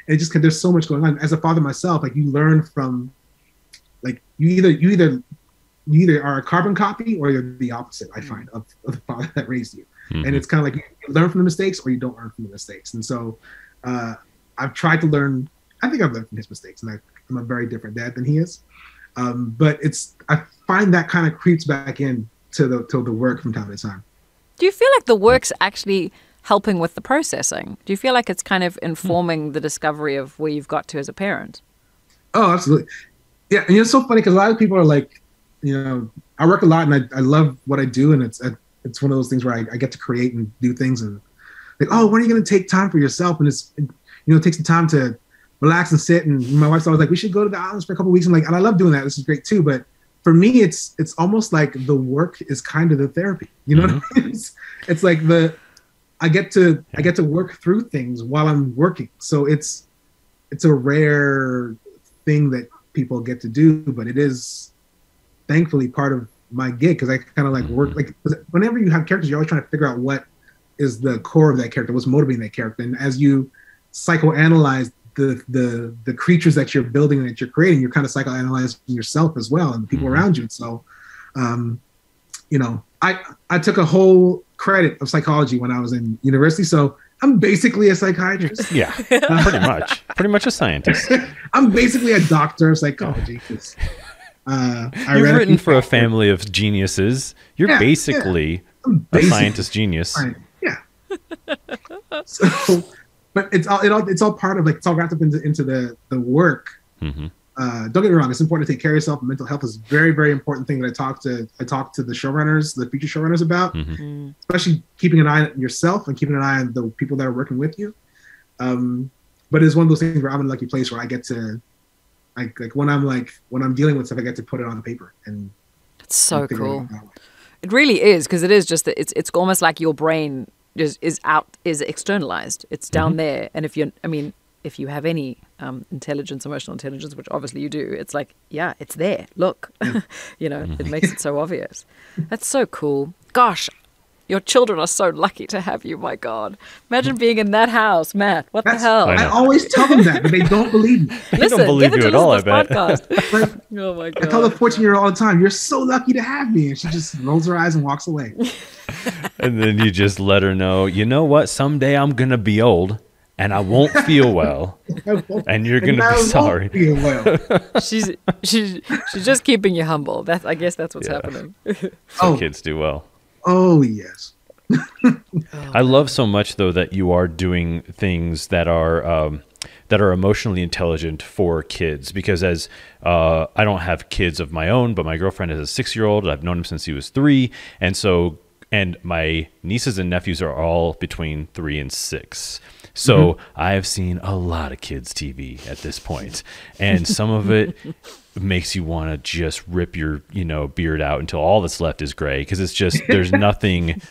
there's so much going on. As a father myself, like you learn from, like you either are a carbon copy or you're the opposite, I find, of the father that raised you. And it's kind of like you learn from the mistakes or you don't learn from the mistakes. And so I've tried to learn, I think I've learned from his mistakes, and I'm a very different dad than he is. But I find that kind of creeps back in to the work from time to time. Do you feel like the work's actually helping with the processing? Do you feel like it's kind of informing the discovery of where you've got to as a parent? Oh, absolutely. Yeah, and it's so funny because a lot of people are like, I work a lot and I love what I do, and it's one of those things where I get to create and do things, and like, oh, when are you going to take time for yourself? And it takes the time to relax and sit. And my wife's always like, we should go to the islands for a couple of weeks. I'm like, and I love doing that. This is great too. But for me, it's almost like the work is kind of the therapy. You know what I mean? It's like I get to work through things while I'm working. So it's a rare thing that people get to do, but it is thankfully part of my gig, because I kind of like work, like whenever you have characters, you're always trying to figure out what is the core of that character, what's motivating that character. And as you psychoanalyze the creatures that you're building and that you're creating, you're kind of psychoanalyzing yourself as well and the people around you. And so, I took a whole credit of psychology when I was in university. So I'm basically a psychiatrist. Yeah, pretty much a scientist. I'm basically a doctor of psychology. You've written for a family of geniuses. You're basically a scientist genius. Yeah. So, but it's all part of, like, it's all wrapped up into the work. Don't get me wrong, it's important to take care of yourself. Mental health is a very, very important thing that I talk to the showrunners, the future showrunners about, especially keeping an eye on yourself and keeping an eye on the people that are working with you. But it's one of those things where I'm in a lucky place where I get to, like when I'm dealing with stuff, I get to put it on the paper. And it's so cool. It really is, because it is just that it's almost like your brain is externalized. It's down there, and if you have any emotional intelligence, which obviously you do, it's like, yeah, it's there. Look, it makes it so obvious. That's so cool. Gosh, your children are so lucky to have you. My God, imagine being in that house, Matt. What the hell? I always tell them that, but they don't believe me. They don't believe you at all, I bet. Like, oh my God. I tell the 14-year-old all the time, "You're so lucky to have me," and she just rolls her eyes and walks away. And then you just let her know, you know what? Someday I'm gonna be old, and I won't feel well, and you're gonna be sorry. Feel well. She's just keeping you humble. I guess that's what's happening. Some kids do well. Oh yes. I love so much though that you are doing things that are emotionally intelligent for kids, because as I don't have kids of my own, but my girlfriend has a 6-year-old. I've known him since he was 3, and my nieces and nephews are all between 3 and 6. So I have seen a lot of kids' TV at this point, and some of it makes you want to just rip your beard out until all that's left is gray, because it's just there's nothing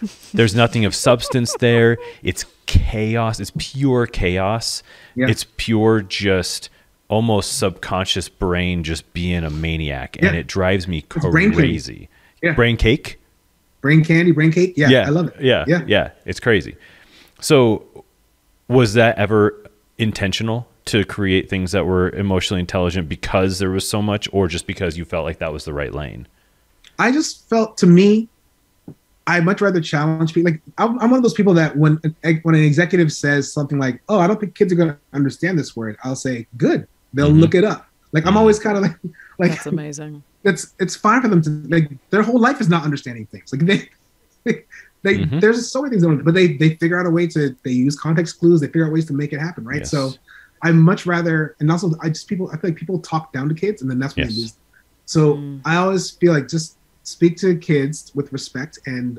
of substance there. It's chaos. It's pure chaos. Yeah. It's pure just almost subconscious brain just being a maniac, and it drives me crazy. Brain cake, brain candy, brain cake. Yeah, I love it. Yeah, it's crazy. So was that ever intentional to create things that were emotionally intelligent because there was so much, or just because you felt like that was the right lane? I just felt, to me, I much rather challenge people. Like I'm one of those people that when an executive says something like, "Oh, I don't think kids are going to understand this word," I'll say, "Good, they'll look it up." Like I'm always kind of like That's amazing. It's fine for them to like their whole life is not understanding things. Like there's so many things, but they figure out a way to use context clues. They figure out ways to make it happen, right? Yes. So I much rather, and also I feel like people talk down to kids, and then that's when they lose. So I always feel like just speak to kids with respect and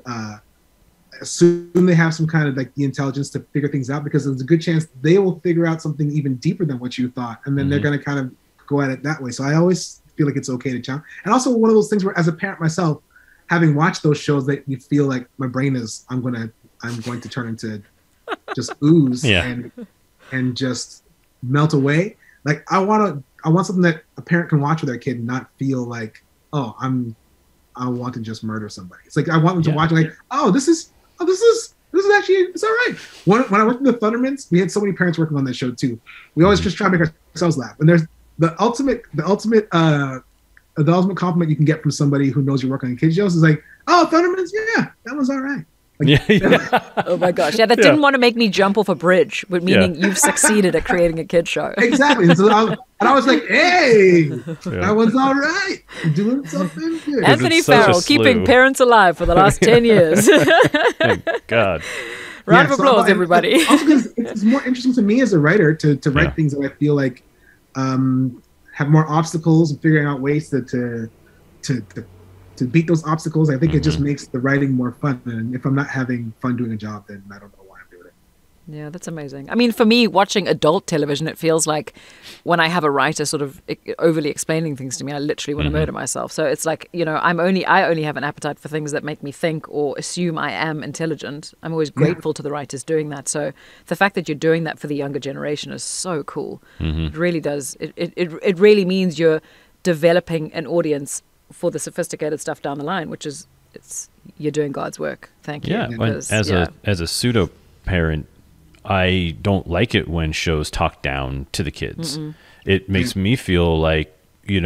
assume they have some kind of like the intelligence to figure things out, because there's a good chance they will figure out something even deeper than what you thought, and then they're going to kind of go at it that way. So I always feel like it's okay to challenge. And also one of those things where, as a parent myself, having watched those shows, that you feel like my brain is I'm going to turn into just ooze and just melt away. Like I want something that a parent can watch with their kid and not feel like, oh, I want to just murder somebody. It's like I want them to watch like, this is actually, it's all right. When I worked in the Thundermans, we had so many parents working on that show too. We always just try to make ourselves laugh. And there's the ultimate compliment you can get from somebody who knows you're working on kids shows is like, "Oh, Thundermans, yeah, that was all right." Like, Oh my gosh, that didn't want to make me jump off a bridge, but meaning you've succeeded at creating a kid show. Exactly. And so I was like, "Hey, that one's all right. I'm doing something good." Anthony Farrell, keeping parents alive for the last 10 years. Oh, God. Round of applause, everybody. Also, because it's more interesting to me as a writer to write things that I feel like have more obstacles and figuring out ways to beat those obstacles. I think it just makes the writing more fun. And if I'm not having fun doing a job, then I don't know why I'm doing it. Yeah, that's amazing. I mean, for me, watching adult television, it feels like when I have a writer sort of overly explaining things to me, I literally want to murder myself. So it's like, I only have an appetite for things that make me think or assume I am intelligent. I'm always grateful to the writers doing that. So the fact that you're doing that for the younger generation is so cool. It really does. It really means you're developing an audience for the sophisticated stuff down the line, which is you're doing God's work. Thank you. Yeah, as a pseudo parent, I don't like it when shows talk down to the kids. It makes me feel like, I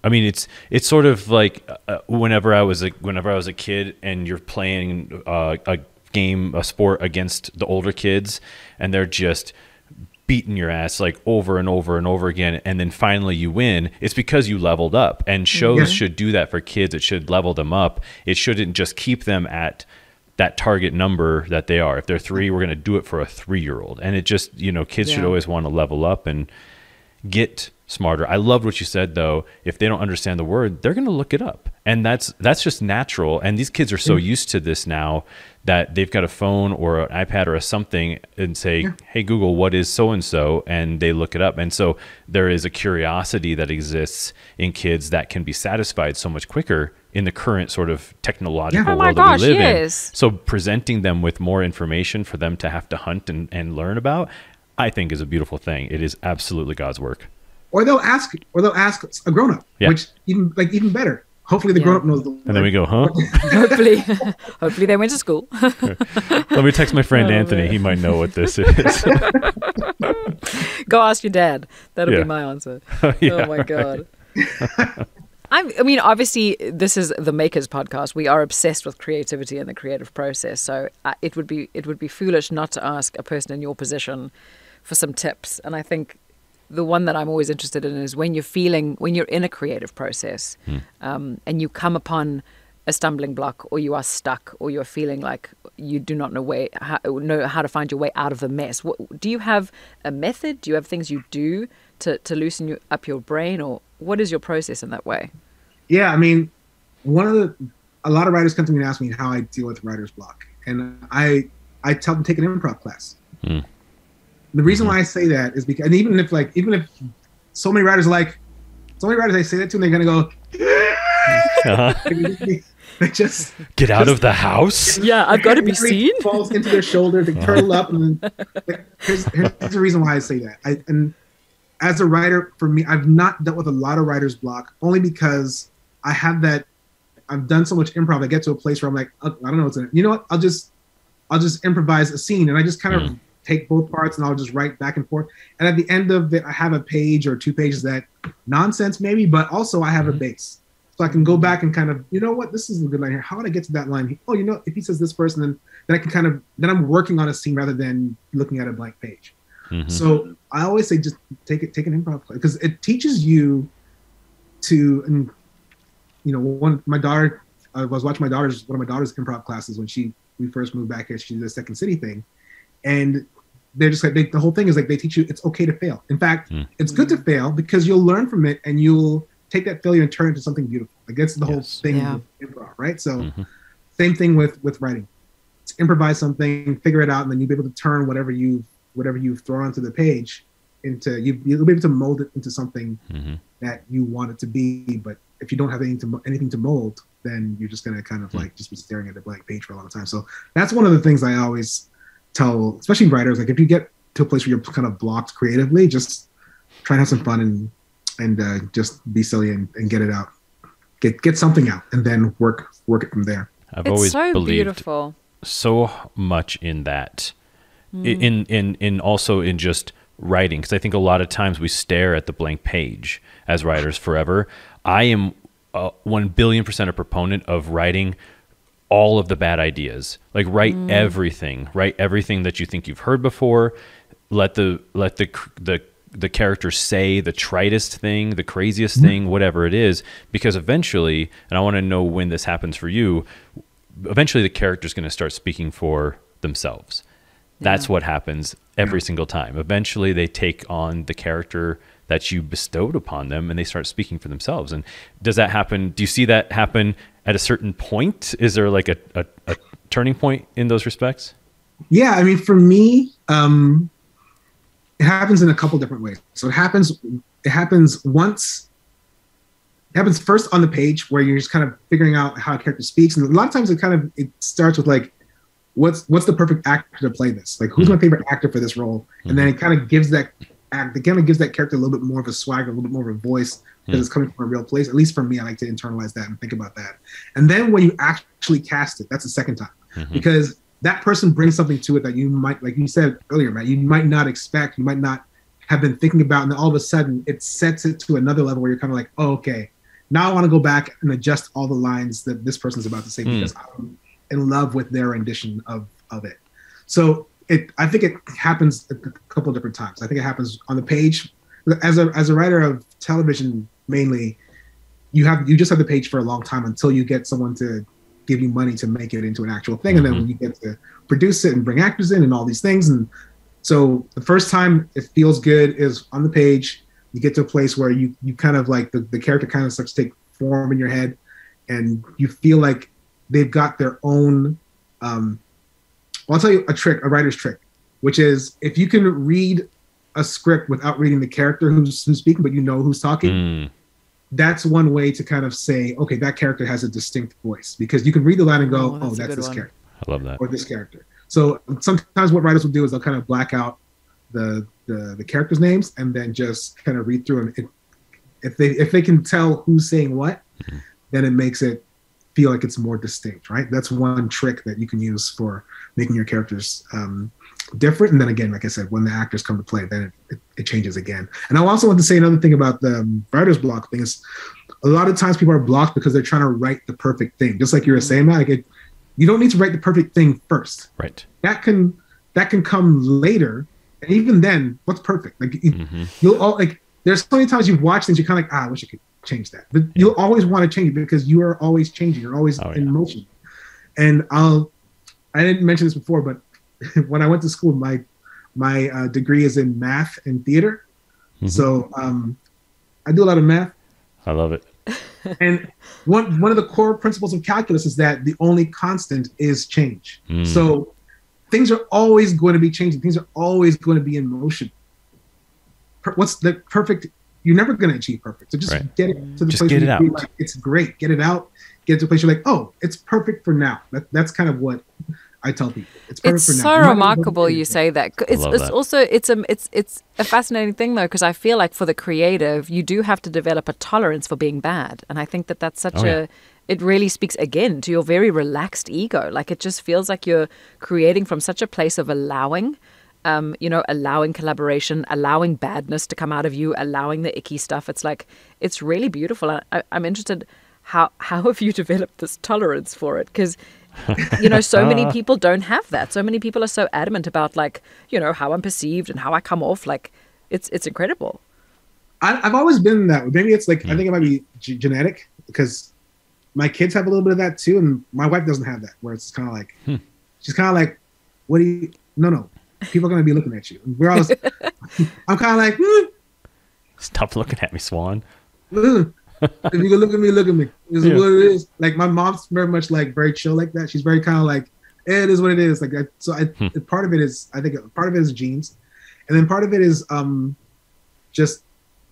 mean, it's sort of like whenever I was a kid and you're playing a sport against the older kids and they're just beating your ass like over and over and over again, and then finally you win. It's because you leveled up, and shows should do that for kids. It should level them up. It shouldn't just keep them at that target number that they are. If they're 3, we're going to do it for a 3-year-old. And it just, kids should always want to level up and get smarter. I loved what you said, though. If they don't understand the word, they're going to look it up. And that's just natural. And these kids are so used to this now that they've got a phone or an iPad or something and say, hey, Google, what is so-and-so? And they look it up. And so there is a curiosity that exists in kids that can be satisfied so much quicker in the current sort of technological world that we live in. So presenting them with more information for them to have to hunt and learn about, I think is a beautiful thing. It is absolutely God's work. Or they'll ask a grown-up, which even better. Hopefully the grown-up knows the word. And then we go, huh? Hopefully they went to school. Let me text my friend Anthony. He might know what this is. Go ask your dad. That'll be my answer. Oh my God. I mean, obviously, this is the Makers podcast. We are obsessed with creativity and the creative process. So it would be foolish not to ask a person in your position for some tips. And I think the one that I'm always interested in is when you're in a creative process and you come upon a stumbling block, or you are stuck, or you're feeling like you do not know how to find your way out of the mess. Do you have a method? Do you have things you do to loosen up your brain, or what is your process in that way? Yeah, I mean, a lot of writers come to me and ask me how I deal with writer's block, and I tell them take an improv class. The reason why I say that is because, and even if so many writers I say that to, and they're gonna go, they just get out of the house. Yeah, I've got to be seen. Falls into their shoulder, they turtle up, and then here's the reason why I say that. And as a writer, for me, I've not dealt with a lot of writer's block, only because I've done so much improv. I get to a place where I'm like, I don't know what's in it. You know what? I'll just improvise a scene, and I just kind of take both parts and I'll just write back and forth. And at the end of it, I have a page or 2 pages that nonsense maybe, but also I have a base. So I can go back and kind of, you know what, this is a good line here. How would I get to that line? Oh, you know, if he says this first, and then I can kind of, then I'm working on a scene rather than looking at a blank page. So I always say just take an improv play, because it teaches you to, and you know, my daughter, I was watching one of my daughter's improv classes when we first moved back here. She did a Second City thing, and they're just like, the whole thing is like, they teach you it's okay to fail. In fact, it's good to fail because you'll learn from it and you'll take that failure and turn it into something beautiful. Like that's the whole thing with improv, right? So same thing with writing. It's improvise something, figure it out, and then you'll be able to turn whatever you've thrown onto the page into, you'll be able to mold it into something that you want it to be. But if you don't have anything to mold, then you're just gonna kind of like just be staring at a blank page for a long time. So that's one of the things I always tell, especially writers, like if you get to a place where you're kind of blocked creatively, just try and have some fun and just be silly and get it out, get something out, and then work it from there. I've always believed beautiful. So much in that, in also in just writing, because I think a lot of times we stare at the blank page as writers forever. I am 1,000,000,000% a proponent of writing all of the bad ideas. Like write everything that you think you've heard before. Let the character say the tritest thing, the craziest thing, whatever it is, because eventually, and I want to know when this happens for you, eventually the character's going to start speaking for themselves. That's what happens every single time. Eventually they take on the character that you bestowed upon them and they start speaking for themselves. And does that happen? Do you see that happen at a certain point? Is there like a turning point in those respects? Yeah, I mean, for me, it happens in a couple different ways. So it happens first on the page where you're just kind of figuring out how a character speaks. And a lot of times it starts with like, what's the perfect actor to play this? Like, who's my favorite actor for this role? And then it kind of gives that character a little bit more of a swagger, a little bit more of a voice, because it's coming from a real place. At least for me, I like to internalize that and think about that. And then when you actually cast it, that's the second time, because that person brings something to it that you might, like you said earlier, Matt, you might not expect, you might not have been thinking about, and then all of a sudden it sets it to another level where you're kind of like, oh, okay, now I want to go back and adjust all the lines that this person's about to say because I'm in love with their rendition of it. So I think it happens a couple of different times. I think it happens on the page. As a writer of television, mainly, you just have the page for a long time until you get someone to give you money to make it into an actual thing, and then when you get to produce it and bring actors in and all these things. And so the first time it feels good is on the page. You get to a place where you kind of like the character kind of starts to take form in your head, and you feel like they've got their own. Well, I'll tell you a writer's trick, which is if you can read a script without reading the character who's speaking, but you know who's talking. That's one way to kind of say, okay, that character has a distinct voice, because you can read the line and go, oh, that's this character. I love that. Or this character. So sometimes what writers will do is they'll kind of black out the characters' names and then just kind of read through them. If they can tell who's saying what, then it makes it feel like it's more distinct, right? That's one trick that you can use for making your characters different. And then again, like I said, when the actors come to play, then it changes again. And I also want to say another thing about the writer's block thing is a lot of times people are blocked because they're trying to write the perfect thing. Just like you were saying, Matt, like you don't need to write the perfect thing first. Right. That can come later. And even then, what's perfect? Like you'll all like. There's so many times you've watched things, you're kind of like, I wish I could change that. But you'll always want to change it because you are always changing. You're always in motion. And I didn't mention this before, but when I went to school, my degree is in math and theater. So I do a lot of math. I love it. And one of the core principles of calculus is that the only constant is change. So things are always going to be changing. Things are always going to be in motion. What's the perfect? You're never going to achieve perfect. So just get it to the place where you feel like it's great. Get it out. Get to a place you're like, oh, it's perfect for now. That's kind of what I tell people. It's perfect for now. It's so remarkable you say that. It's also it's a fascinating thing though, because I feel like for the creative, you do have to develop a tolerance for being bad, and I think that's such it really speaks again to your very relaxed ego. Like it just feels like you're creating from such a place of allowing. Allowing collaboration, allowing badness to come out of you, allowing the icky stuff. It's like, it's really beautiful. I'm interested, how have you developed this tolerance for it? Because so many people don't have that. So many people are so adamant about like, how I'm perceived and how I come off. Like, it's incredible. I've always been that way. Maybe it's like, I think it might be genetic, because my kids have a little bit of that too. And my wife doesn't have that, where it's kind of like, she's kind of like, what do you, no. People are going to be looking at you. I'm kind of like, Stop looking at me, Swan. If you can look at me, look at me. This is what it is. Like, my mom's very much like very chill like that. She's very kind of like, it is what it is. Like, part of it is, I think part of it is genes. And then part of it is just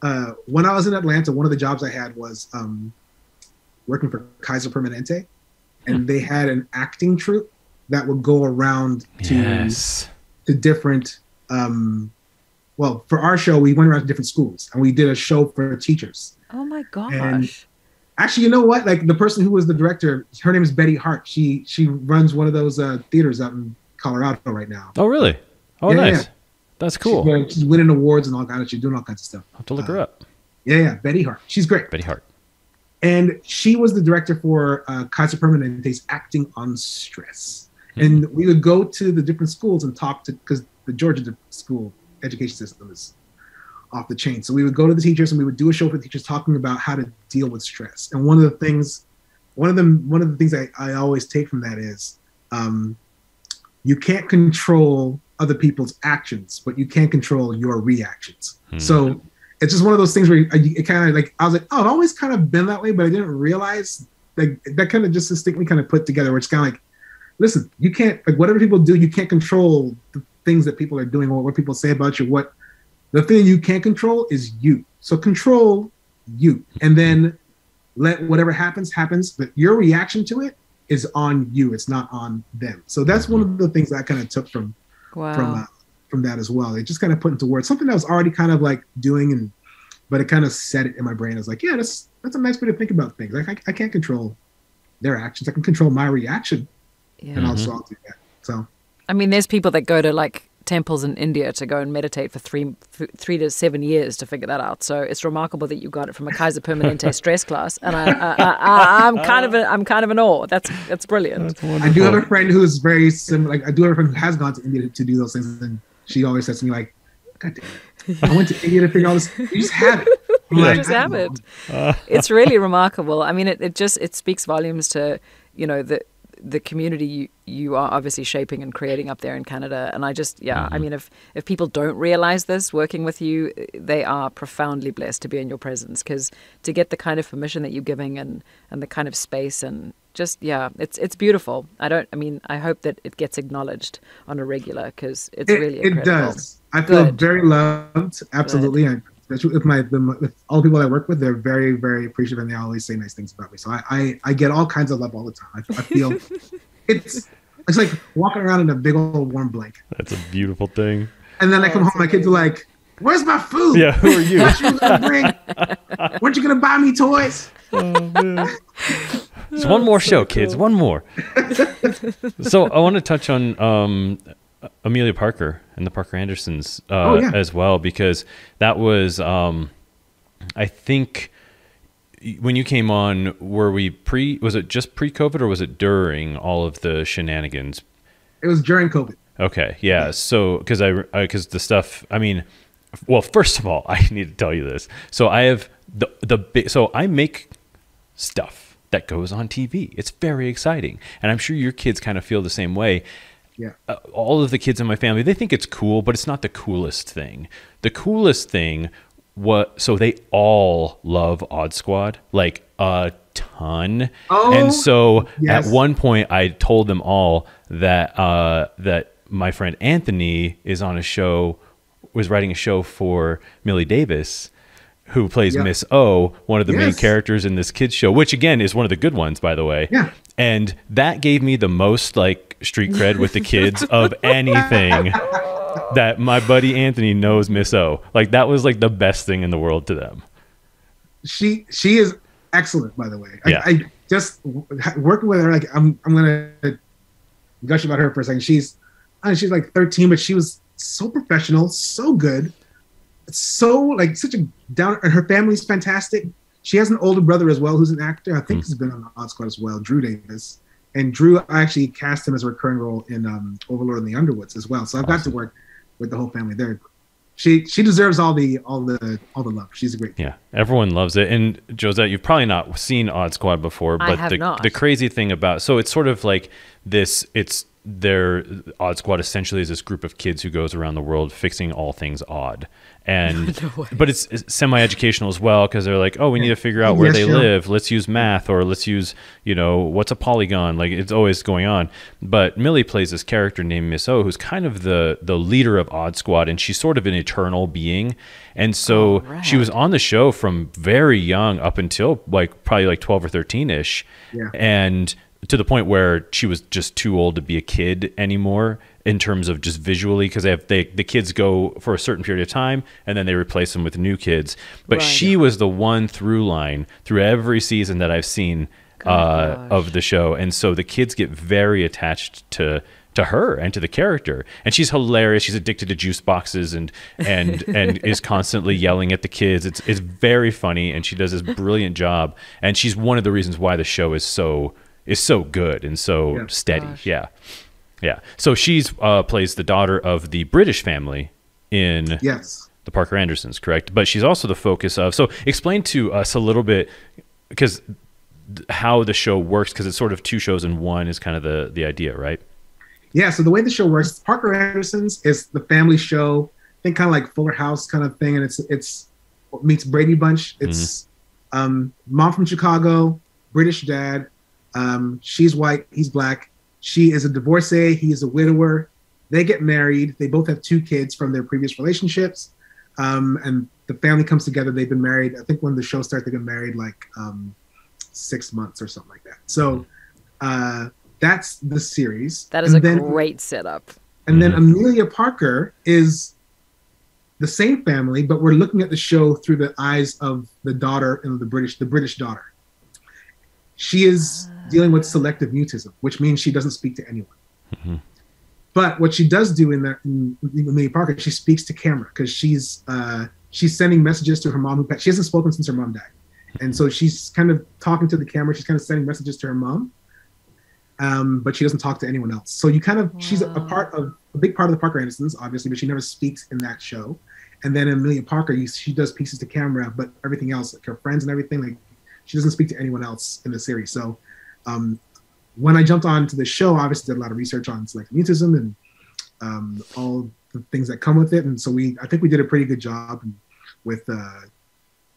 when I was in Atlanta, one of the jobs I had was working for Kaiser Permanente. And they had an acting troupe that would go around to different, well, for our show, we went around to different schools and we did a show for teachers. Oh my gosh. And actually, you know what? Like, the person who was the director, her name is Betty Hart. She runs one of those theaters out in Colorado right now. Oh, really? Oh, nice. Yeah. That's cool. She's winning awards and all kinds of, she's doing all kinds of stuff. I'll have to look her up. Yeah, Betty Hart. She's great. Betty Hart. And she was the director for Kaiser Permanente's Acting on Stress. And we would go to the different schools and talk to, because the Georgia school education system is off the chain. So we would go to the teachers and we would do a show for the teachers talking about how to deal with stress. And one of the things I always take from that is you can't control other people's actions, but you can control your reactions. So it's just one of those things where it kind of like, I was like, oh, I've always kind of been that way, but I didn't realize that kind of just distinctly kind of put together, where it's kind of like, listen, you can't, like, whatever people do, you can't control the things that people are doing or what people say about you. The thing you can't control is you. So control you, and then let whatever happens, but your reaction to it is on you. It's not on them. So that's one of the things that I kind of took from that as well. It just kind of put into words something that I was already kind of like doing, but it kind of set it in my brain. I was like, yeah, that's a nice way to think about things. Like, I can't control their actions. I can control my reaction. Yeah. And also I'll do that. So, I mean, there's people that go to like temples in India to go and meditate for 3 to 7 years to figure that out. So it's remarkable that you got it from a Kaiser Permanente stress class, and I'm kind of in awe. That's brilliant. I do have a friend who's very similar. Like, I do have a friend who has gone to India to do those things, and she always says to me like, "God damn, I went to India to figure all this. You just have it. You just have it." It's really remarkable. I mean, it speaks volumes to the community you are obviously shaping and creating up there in Canada. And I just, I mean, if people don't realize this working with you, they are profoundly blessed to be in your presence, because to get the kind of permission that you're giving and the kind of space and just, it's beautiful. I hope that it gets acknowledged on a regular, because it's really incredible. It does. I feel very loved. Absolutely. With all the people I work with, they're very, very appreciative, and they always say nice things about me. So I get all kinds of love all the time. I feel it's like walking around in a big old warm blanket. That's a beautiful thing. And then I come home, my kids are like, "Where's my food? Yeah, who are you? What you gonna bring? Weren't you gonna buy me toys?" Oh, man. Just one more show, kids. One more. So I want to touch on Amelia Parker and the Parker Andersons as well, because that was I think when you came on, was it just pre-COVID or was it during all of the shenanigans? It was during COVID. Okay, yeah. So because the stuff, I mean, well, first of all, I need to tell you this. So I have so I make stuff that goes on TV. It's very exciting, and I'm sure your kids kind of feel the same way. Yeah. All of the kids in my family, they think it's cool, but it's not the coolest thing. The coolest thing so they all love Odd Squad, like a ton. Oh, and so yes. At one point I told them all that that my friend Anthony was writing a show for Millie Davis, who plays Miss O, one of the main characters in this kids show, which again is one of the good ones, by the way. Yeah. And that gave me the most like street cred with the kids of anything, that my buddy Anthony knows Miss O. Like, that was like the best thing in the world to them. She is excellent, by the way. Yeah. I just working with her, like, I'm gonna gush about her for a second. She's like 13, but she was so professional, so good, so like such a down, and her family's fantastic. She has an older brother as well who's an actor. I think he's been on the Odd Squad as well, Drew Davis. And Drew, I actually cast him as a recurring role in Overlord The Underwoods as well. So I've got to work with the whole family there. She deserves all the love. She's a great kid. Yeah, everyone loves it. And Josette, you've probably not seen Odd Squad before, but the crazy thing about, so it's sort of like this. It's their Odd Squad essentially is this group of kids who goes around the world fixing all things odd. And but it's semi-educational as well, because they're like, oh, we need to figure out where they live. Let's use math, or let's use, you know, what's a polygon? Like, it's always going on. But Millie plays this character named Miss O, who's kind of the leader of Odd Squad, and she's sort of an eternal being. And so she was on the show from very young up until like probably like 12 or 13-ish. Yeah. And to the point where she was just too old to be a kid anymore in terms of just visually, because the kids go for a certain period of time and then they replace them with new kids. But she was the one through line through every season that I've seen of the show. And so the kids get very attached to her and to the character, and she's hilarious. She's addicted to juice boxes and is constantly yelling at the kids. It's very funny, and she does this brilliant job, and she's one of the reasons why the show is so good and so steady. Yeah. So she's plays the daughter of the British family in the Parker Andersons, correct? But she's also the focus of. So explain to us a little bit, because how the show works, because it's sort of two shows in one is kind of the idea, right? Yeah. So the way the show works, Parker Andersons is the family show. I think kind of like Fuller House kind of thing, and it's meets Brady Bunch. It's mom from Chicago, British dad. She's white, he's black. She is a divorcee, he is a widower. They get married. They both have 2 kids from their previous relationships. And the family comes together. They've been married. I think when the show started, they've been married like 6 months or something like that. So that's the series. That is a great setup. And then Amelia Parker is the same family, but we're looking at the show through the eyes of the daughter and the British daughter. She is dealing with selective mutism, which means she doesn't speak to anyone. But what she does do in Amelia Parker, she speaks to camera, because she's sending messages to her mom. She hasn't spoken since her mom died. And so she's kind of talking to the camera. She's kind of sending messages to her mom, but she doesn't talk to anyone else. So you kind of, she's a big part of the Parker Andersons, obviously, but she never speaks in that show. And then Amelia Parker, she does pieces to camera, but everything else, like her friends and everything, like she doesn't speak to anyone else in the series. So when I jumped onto the show, obviously did a lot of research on selective mutism and all the things that come with it. And so I think we did a pretty good job with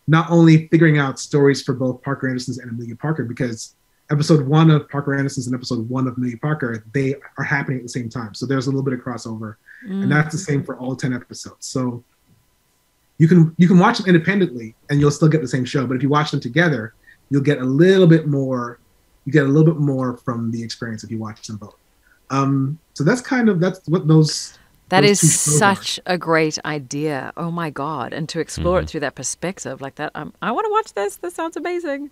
not only figuring out stories for both Parker Andersons and Amelia Parker, because episode 1 of Parker Andersons and episode 1 of Amelia Parker, they are happening at the same time. So there's a little bit of crossover, and that's the same for all 10 episodes. So you can watch them independently and you'll still get the same show. But if you watch them together, you'll get a little bit more. You get a little bit more from the experience if you watch them both. So that's what those. That is such a great idea. Oh my God. And to explore it through that perspective like that. I want to watch this. This sounds amazing.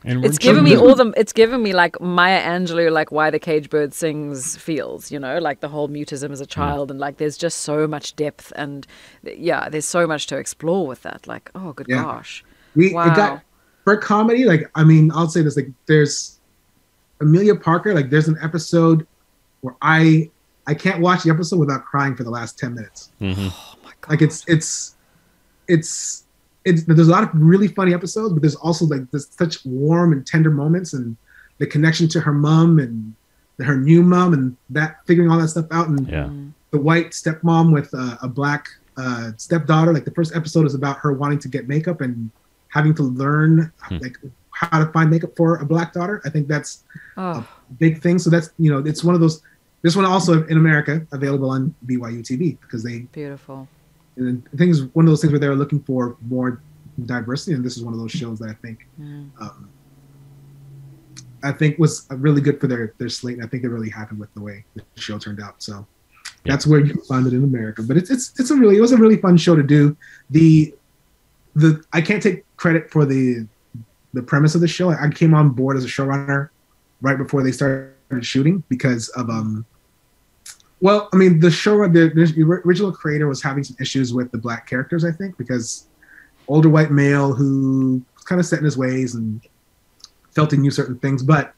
And it's giving me like Maya Angelou, like Why the Caged Bird Sings feels, you know, like the whole mutism as a child. And like, there's just so much depth and there's so much to explore with that. Like, oh, good gosh. Wow. For comedy, like, I mean, I'll say this, like there's Amelia Parker, like there's an episode where I can't watch the episode without crying for the last 10 minutes. Oh my God. Like it's there's a lot of really funny episodes, but there's also like this such warm and tender moments, and the connection to her mom and her new mom, and that figuring all that stuff out, and the white stepmom with a black stepdaughter. Like the first episode is about her wanting to get makeup and having to learn like how to find makeup for a black daughter. I think that's a big thing. So that's, you know, it's one of those. This one also in America available on BYU TV because they beautiful. And I think it's one of those things where they're looking for more diversity, and this is one of those shows that I think was really good for their slate. And I think they're really happy with the way the show turned out. So that's where you can find it in America. But it was a really fun show to do. I can't take credit for the premise of the show. I came on board as a showrunner right before they started shooting because of well, I mean, the original creator was having some issues with the black characters, I think, because older white male who kind of set in his ways and felt he knew certain things. But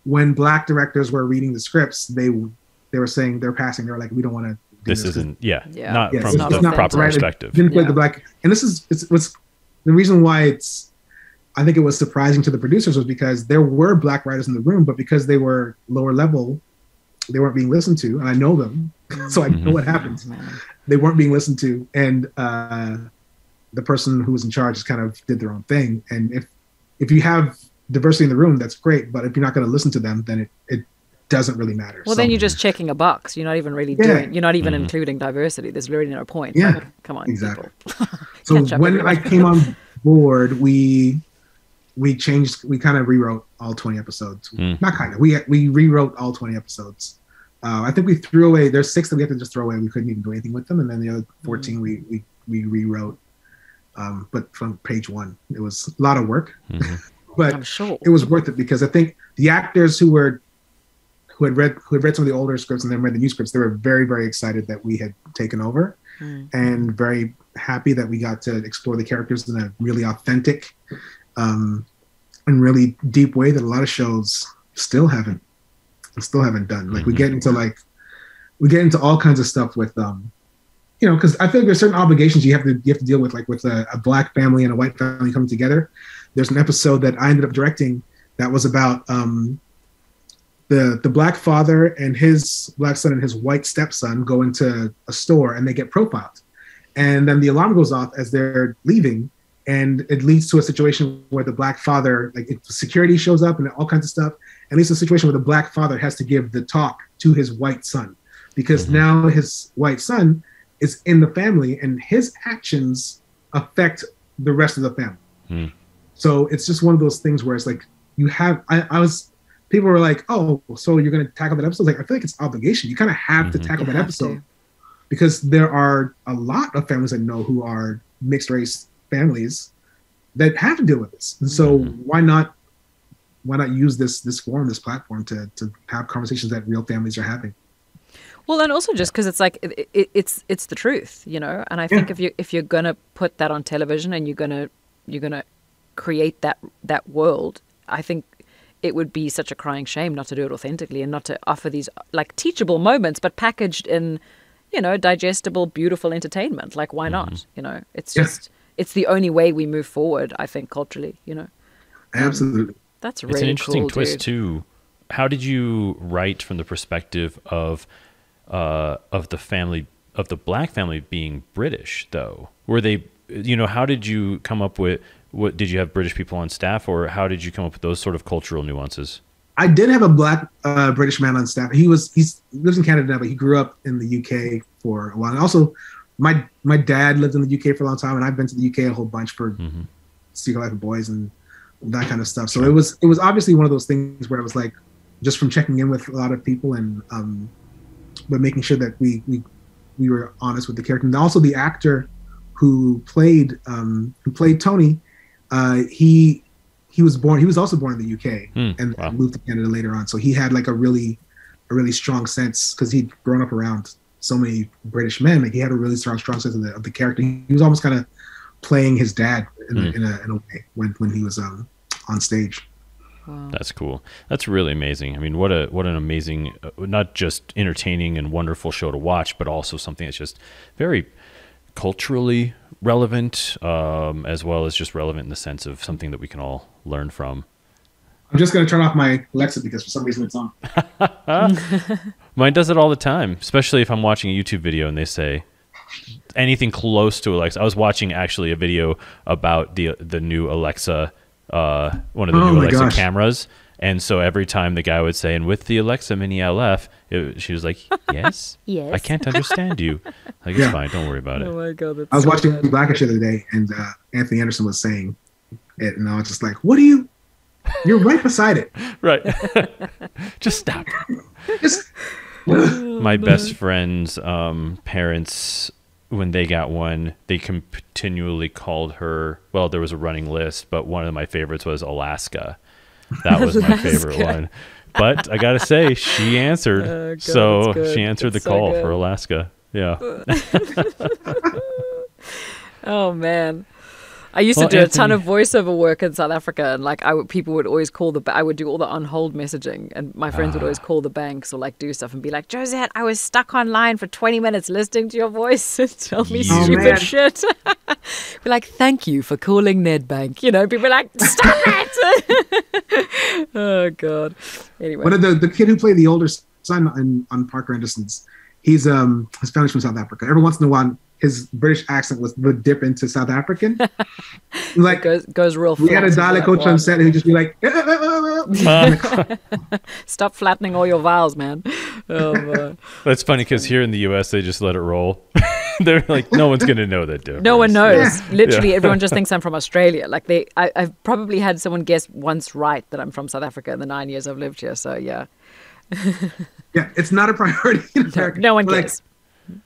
when Black directors were reading the scripts, they were saying they're passing. They were like, we don't want to. This isn't, not yeah, from the proper perspective. Didn't play the Black, and this is what's the reason why I think it was surprising to the producers was because there were Black writers in the room, but because they were lower level, they weren't being listened to, and I know them, so I know what happens. They weren't being listened to, and the person who was in charge just kind of did their own thing. And if you have diversity in the room, that's great, but if you're not going to listen to them, then it doesn't really matter. Well, then you're just checking a box. You're not even really you're not even including diversity. There's really no point. Yeah, like, come on, exactly. So when I came on board, we kind of rewrote all 20 episodes. Not kind of. We rewrote all 20 episodes. I think we threw away. There's 6 that we had to just throw away. We couldn't even do anything with them, and then the other 14 we rewrote. But from page 1, it was a lot of work. But I'm sure it was worth it because I think the actors who had read some of the older scripts and then read the new scripts, they were very, very excited that we had taken over, and very happy that we got to explore the characters in a really authentic and really deep way that a lot of shows still haven't done. Like we get into all kinds of stuff with because I feel like there's certain obligations you have to deal with, like with a Black family and a white family coming together. There's an episode that I ended up directing that was about the Black father and his Black son and his white stepson go into a store and they get profiled, and then the alarm goes off as they're leaving, and it leads to a situation where the Black father, like security shows up and all kinds of stuff, and leads to a situation where the Black father has to give the talk to his white son because now his white son is in the family and his actions affect the rest of the family. So it's just one of those things where it's like people were like, oh, so you're going to tackle that episode? Like, I feel like it's obligation. You kind of have to tackle that episode because there are a lot of families I know who are mixed race families that have to deal with this. And so why not use this forum, this platform to have conversations that real families are having? Well, and also just because it's like it's the truth, And I think if you're gonna put that on television and you're gonna create that world, I think it would be such a crying shame not to do it authentically and not to offer these like teachable moments, but packaged in, digestible, beautiful entertainment. Like, why not? It's just it's the only way we move forward, I think, culturally. Absolutely. That's really It's an interesting cool, twist dude. too. How did you write from the perspective of the family, of the Black family being British, though? Were they, how did you come up with, what did you have British people on staff, or how did you come up with those sort of cultural nuances? I did have a Black British man on staff. He lives in Canada now, but he grew up in the UK for a while. And also, my dad lived in the UK for a long time, and I've been to the UK a whole bunch for Secret Life of Boys and that kind of stuff. So it was obviously one of those things where it was like, just from checking in with a lot of people and but making sure that we were honest with the character. And also the actor who played Tony, he was also born in the UK and moved to Canada later on. So he had like a really strong sense because he'd grown up around so many British men. Like he had a really strong sense of the character. He was almost kind of playing his dad in a way when he was on stage. Wow. That's cool. That's really amazing. I mean, what an amazing, not just entertaining and wonderful show to watch, but also something that's just very culturally relevant, as well as just relevant in the sense of something that we can all learn from. I'm just going to turn off my Alexa because for some reason it's on. Mine does it all the time, especially if I'm watching a YouTube video and they say anything close to Alexa. I was watching actually a video about the new Alexa, one of the new Alexa cameras, and so every time the guy would say, and with the Alexa Mini LF, she was like, yes, yes, I can't understand you. Like, it's fine, don't worry about it. Oh my God, that's I was so watching bad. Blackish the other day, and Anthony Anderson was saying it, and I was just like, you're right beside it. Right. Just stop. My best friend's parents, when they got one, they continually called her, well, there was a running list, but one of my favorites was Alaska. That was my favorite one. But I gotta say, she answered. God, so she answered that's the call so for Alaska. Yeah. Oh man. I used to Well, do a ton of Anthony- voiceover work in South Africa, and like people would always call I would do all the on hold messaging, and my friends would always call the banks or like do stuff and be like, Josette, I was stuck online for 20 minutes listening to your voice and tell me Oh, stupid man. shit. Be like, thank you for calling Nedbank. You know, people are like, stop it. Oh God. Anyway, One of the kid who played the older son on Parker Anderson's, he's his family's from South Africa. Every once in a while, his British accent would dip into South African. Like goes real. we had a flat dialect with coach that on one. set, and he'd just be like, Stop flattening all your vowels, man. Man. That's funny because here in the U.S. they just let it roll. They're like, no one's gonna know that difference. No one knows. Yeah. Literally, Yeah. everyone just thinks I'm from Australia. Like I've probably had someone guess once right that I'm from South Africa in the 9 years I've lived here. So yeah, yeah, it's not a priority in America. no one Like, cares.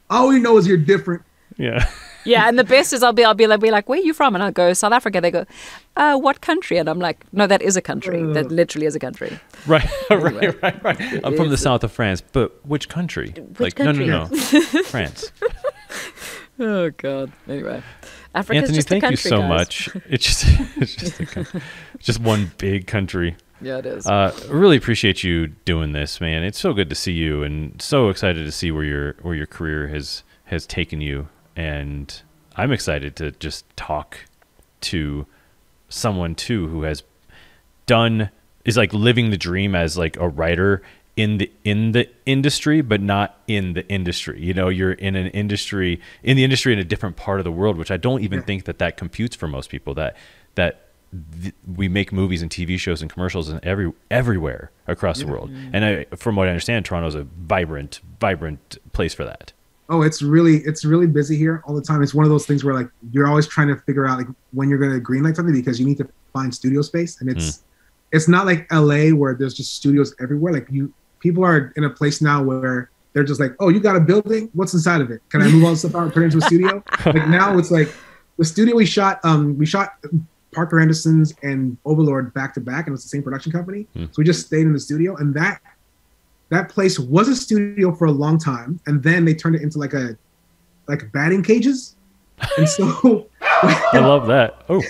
all we know is you're different. Yeah. Yeah, and the best is I'll be like, where are you from? And I'll go, South Africa. They go, what country? And I'm like, no, that is a country. That literally is a country. Right. Anyway. right. I'm from the It's- south of France, but which country? country? No. France. Oh God. Anyway, Africa's Anthony, just a thank country, you so guys. much. It's just one big country. Yeah, it is. I really appreciate you doing this, man. It's so good to see you, and so excited to see where your career has taken you. And I'm excited to just talk to someone too who is like living the dream as like a writer in the industry, but not in the industry. You know, you're in the industry in a different part of the world, which I don't even think that computes for most people. We make movies and TV shows and commercials and everywhere across the world. And from what I understand, Toronto's a vibrant place for that. Oh, it's really busy here all the time. It's one of those things where like you're always trying to figure out like when you're going to greenlight something because you need to find studio space, and it's not like LA where there's just studios everywhere. Like people are in a place now where they're just like, oh, you got a building? What's inside of it? Can I move all the stuff out and turn it into a studio? Like now it's like the studio we shot Parker Anderson's and Overlord back to back, and it was the same production company. So we just stayed in the studio, and that place was a studio for a long time, and then they turned it into like batting cages. And so I love that. Oh,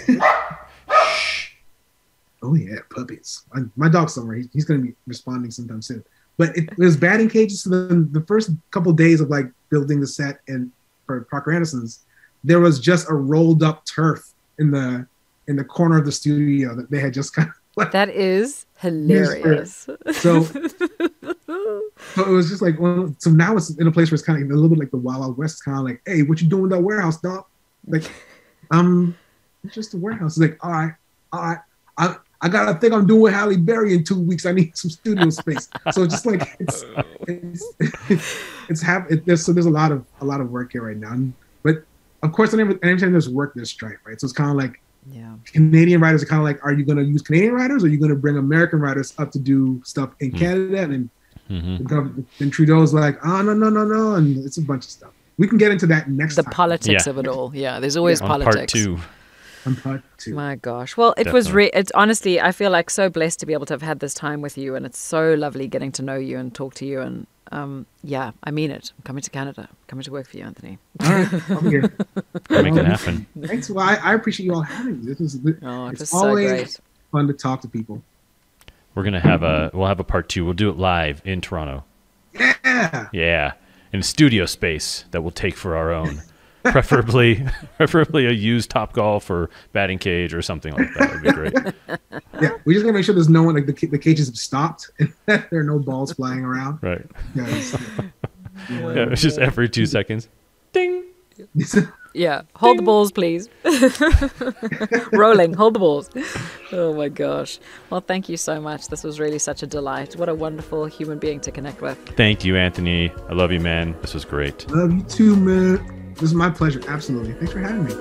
oh yeah, puppies. My dog's somewhere. He's going to be responding sometime soon. But it was batting cages. So then the first couple days of like building the set and for Parker Anderson's, there was just a rolled up turf in the corner of the studio that they had just kind of like, that is hilarious. so it was just like, well, so now it's in a place where it's kind of a little bit like the Wild Wild West. It's kind of like, hey, what you doing with that warehouse, dog? Like, it's just a warehouse. It's like, all right, I got a thing I'm doing with Halle Berry in 2 weeks. I need some studio space. So it's just like there's a lot of work here right now. But of course, anytime there's work, there's strife, right? So it's kind of like, Yeah. Canadian writers are kind of like, are you going to use Canadian writers, or are you going to bring American writers up to do stuff in Canada? And then Trudeau's like, oh, no, and it's a bunch of stuff. We can get into that next The time. politics Yeah. of it all. Yeah, there's always on politics. part 2. On part 2. My gosh. Well, it was it's honestly, I feel like so blessed to be able to have had this time with you, and it's so lovely getting to know you and talk to you. And yeah, I mean it. I'm coming to Canada. I'm coming to work for you, Anthony. All right, I'm here. Make it happen. Thanks. Well, I appreciate you all having me. Oh, it was It's so always great. fun to talk to people. We'll have a part 2. We'll do it live in Toronto. Yeah. Yeah, in studio space that we'll take for our own. Preferably a used Topgolf or batting cage or something like that. Would be great. Yeah, we just gotta make sure there's no one, like the cages have stopped and there are no balls flying around. Right. Yes. Yeah, it's just every 2 seconds. Ding. Yeah, hold the balls, please. Rolling, hold the balls. Oh my gosh. Well, thank you so much. This was really such a delight. What a wonderful human being to connect with. Thank you, Anthony. I love you, man. This was great. Love you too, man. This is my pleasure. Absolutely. Thanks for having me.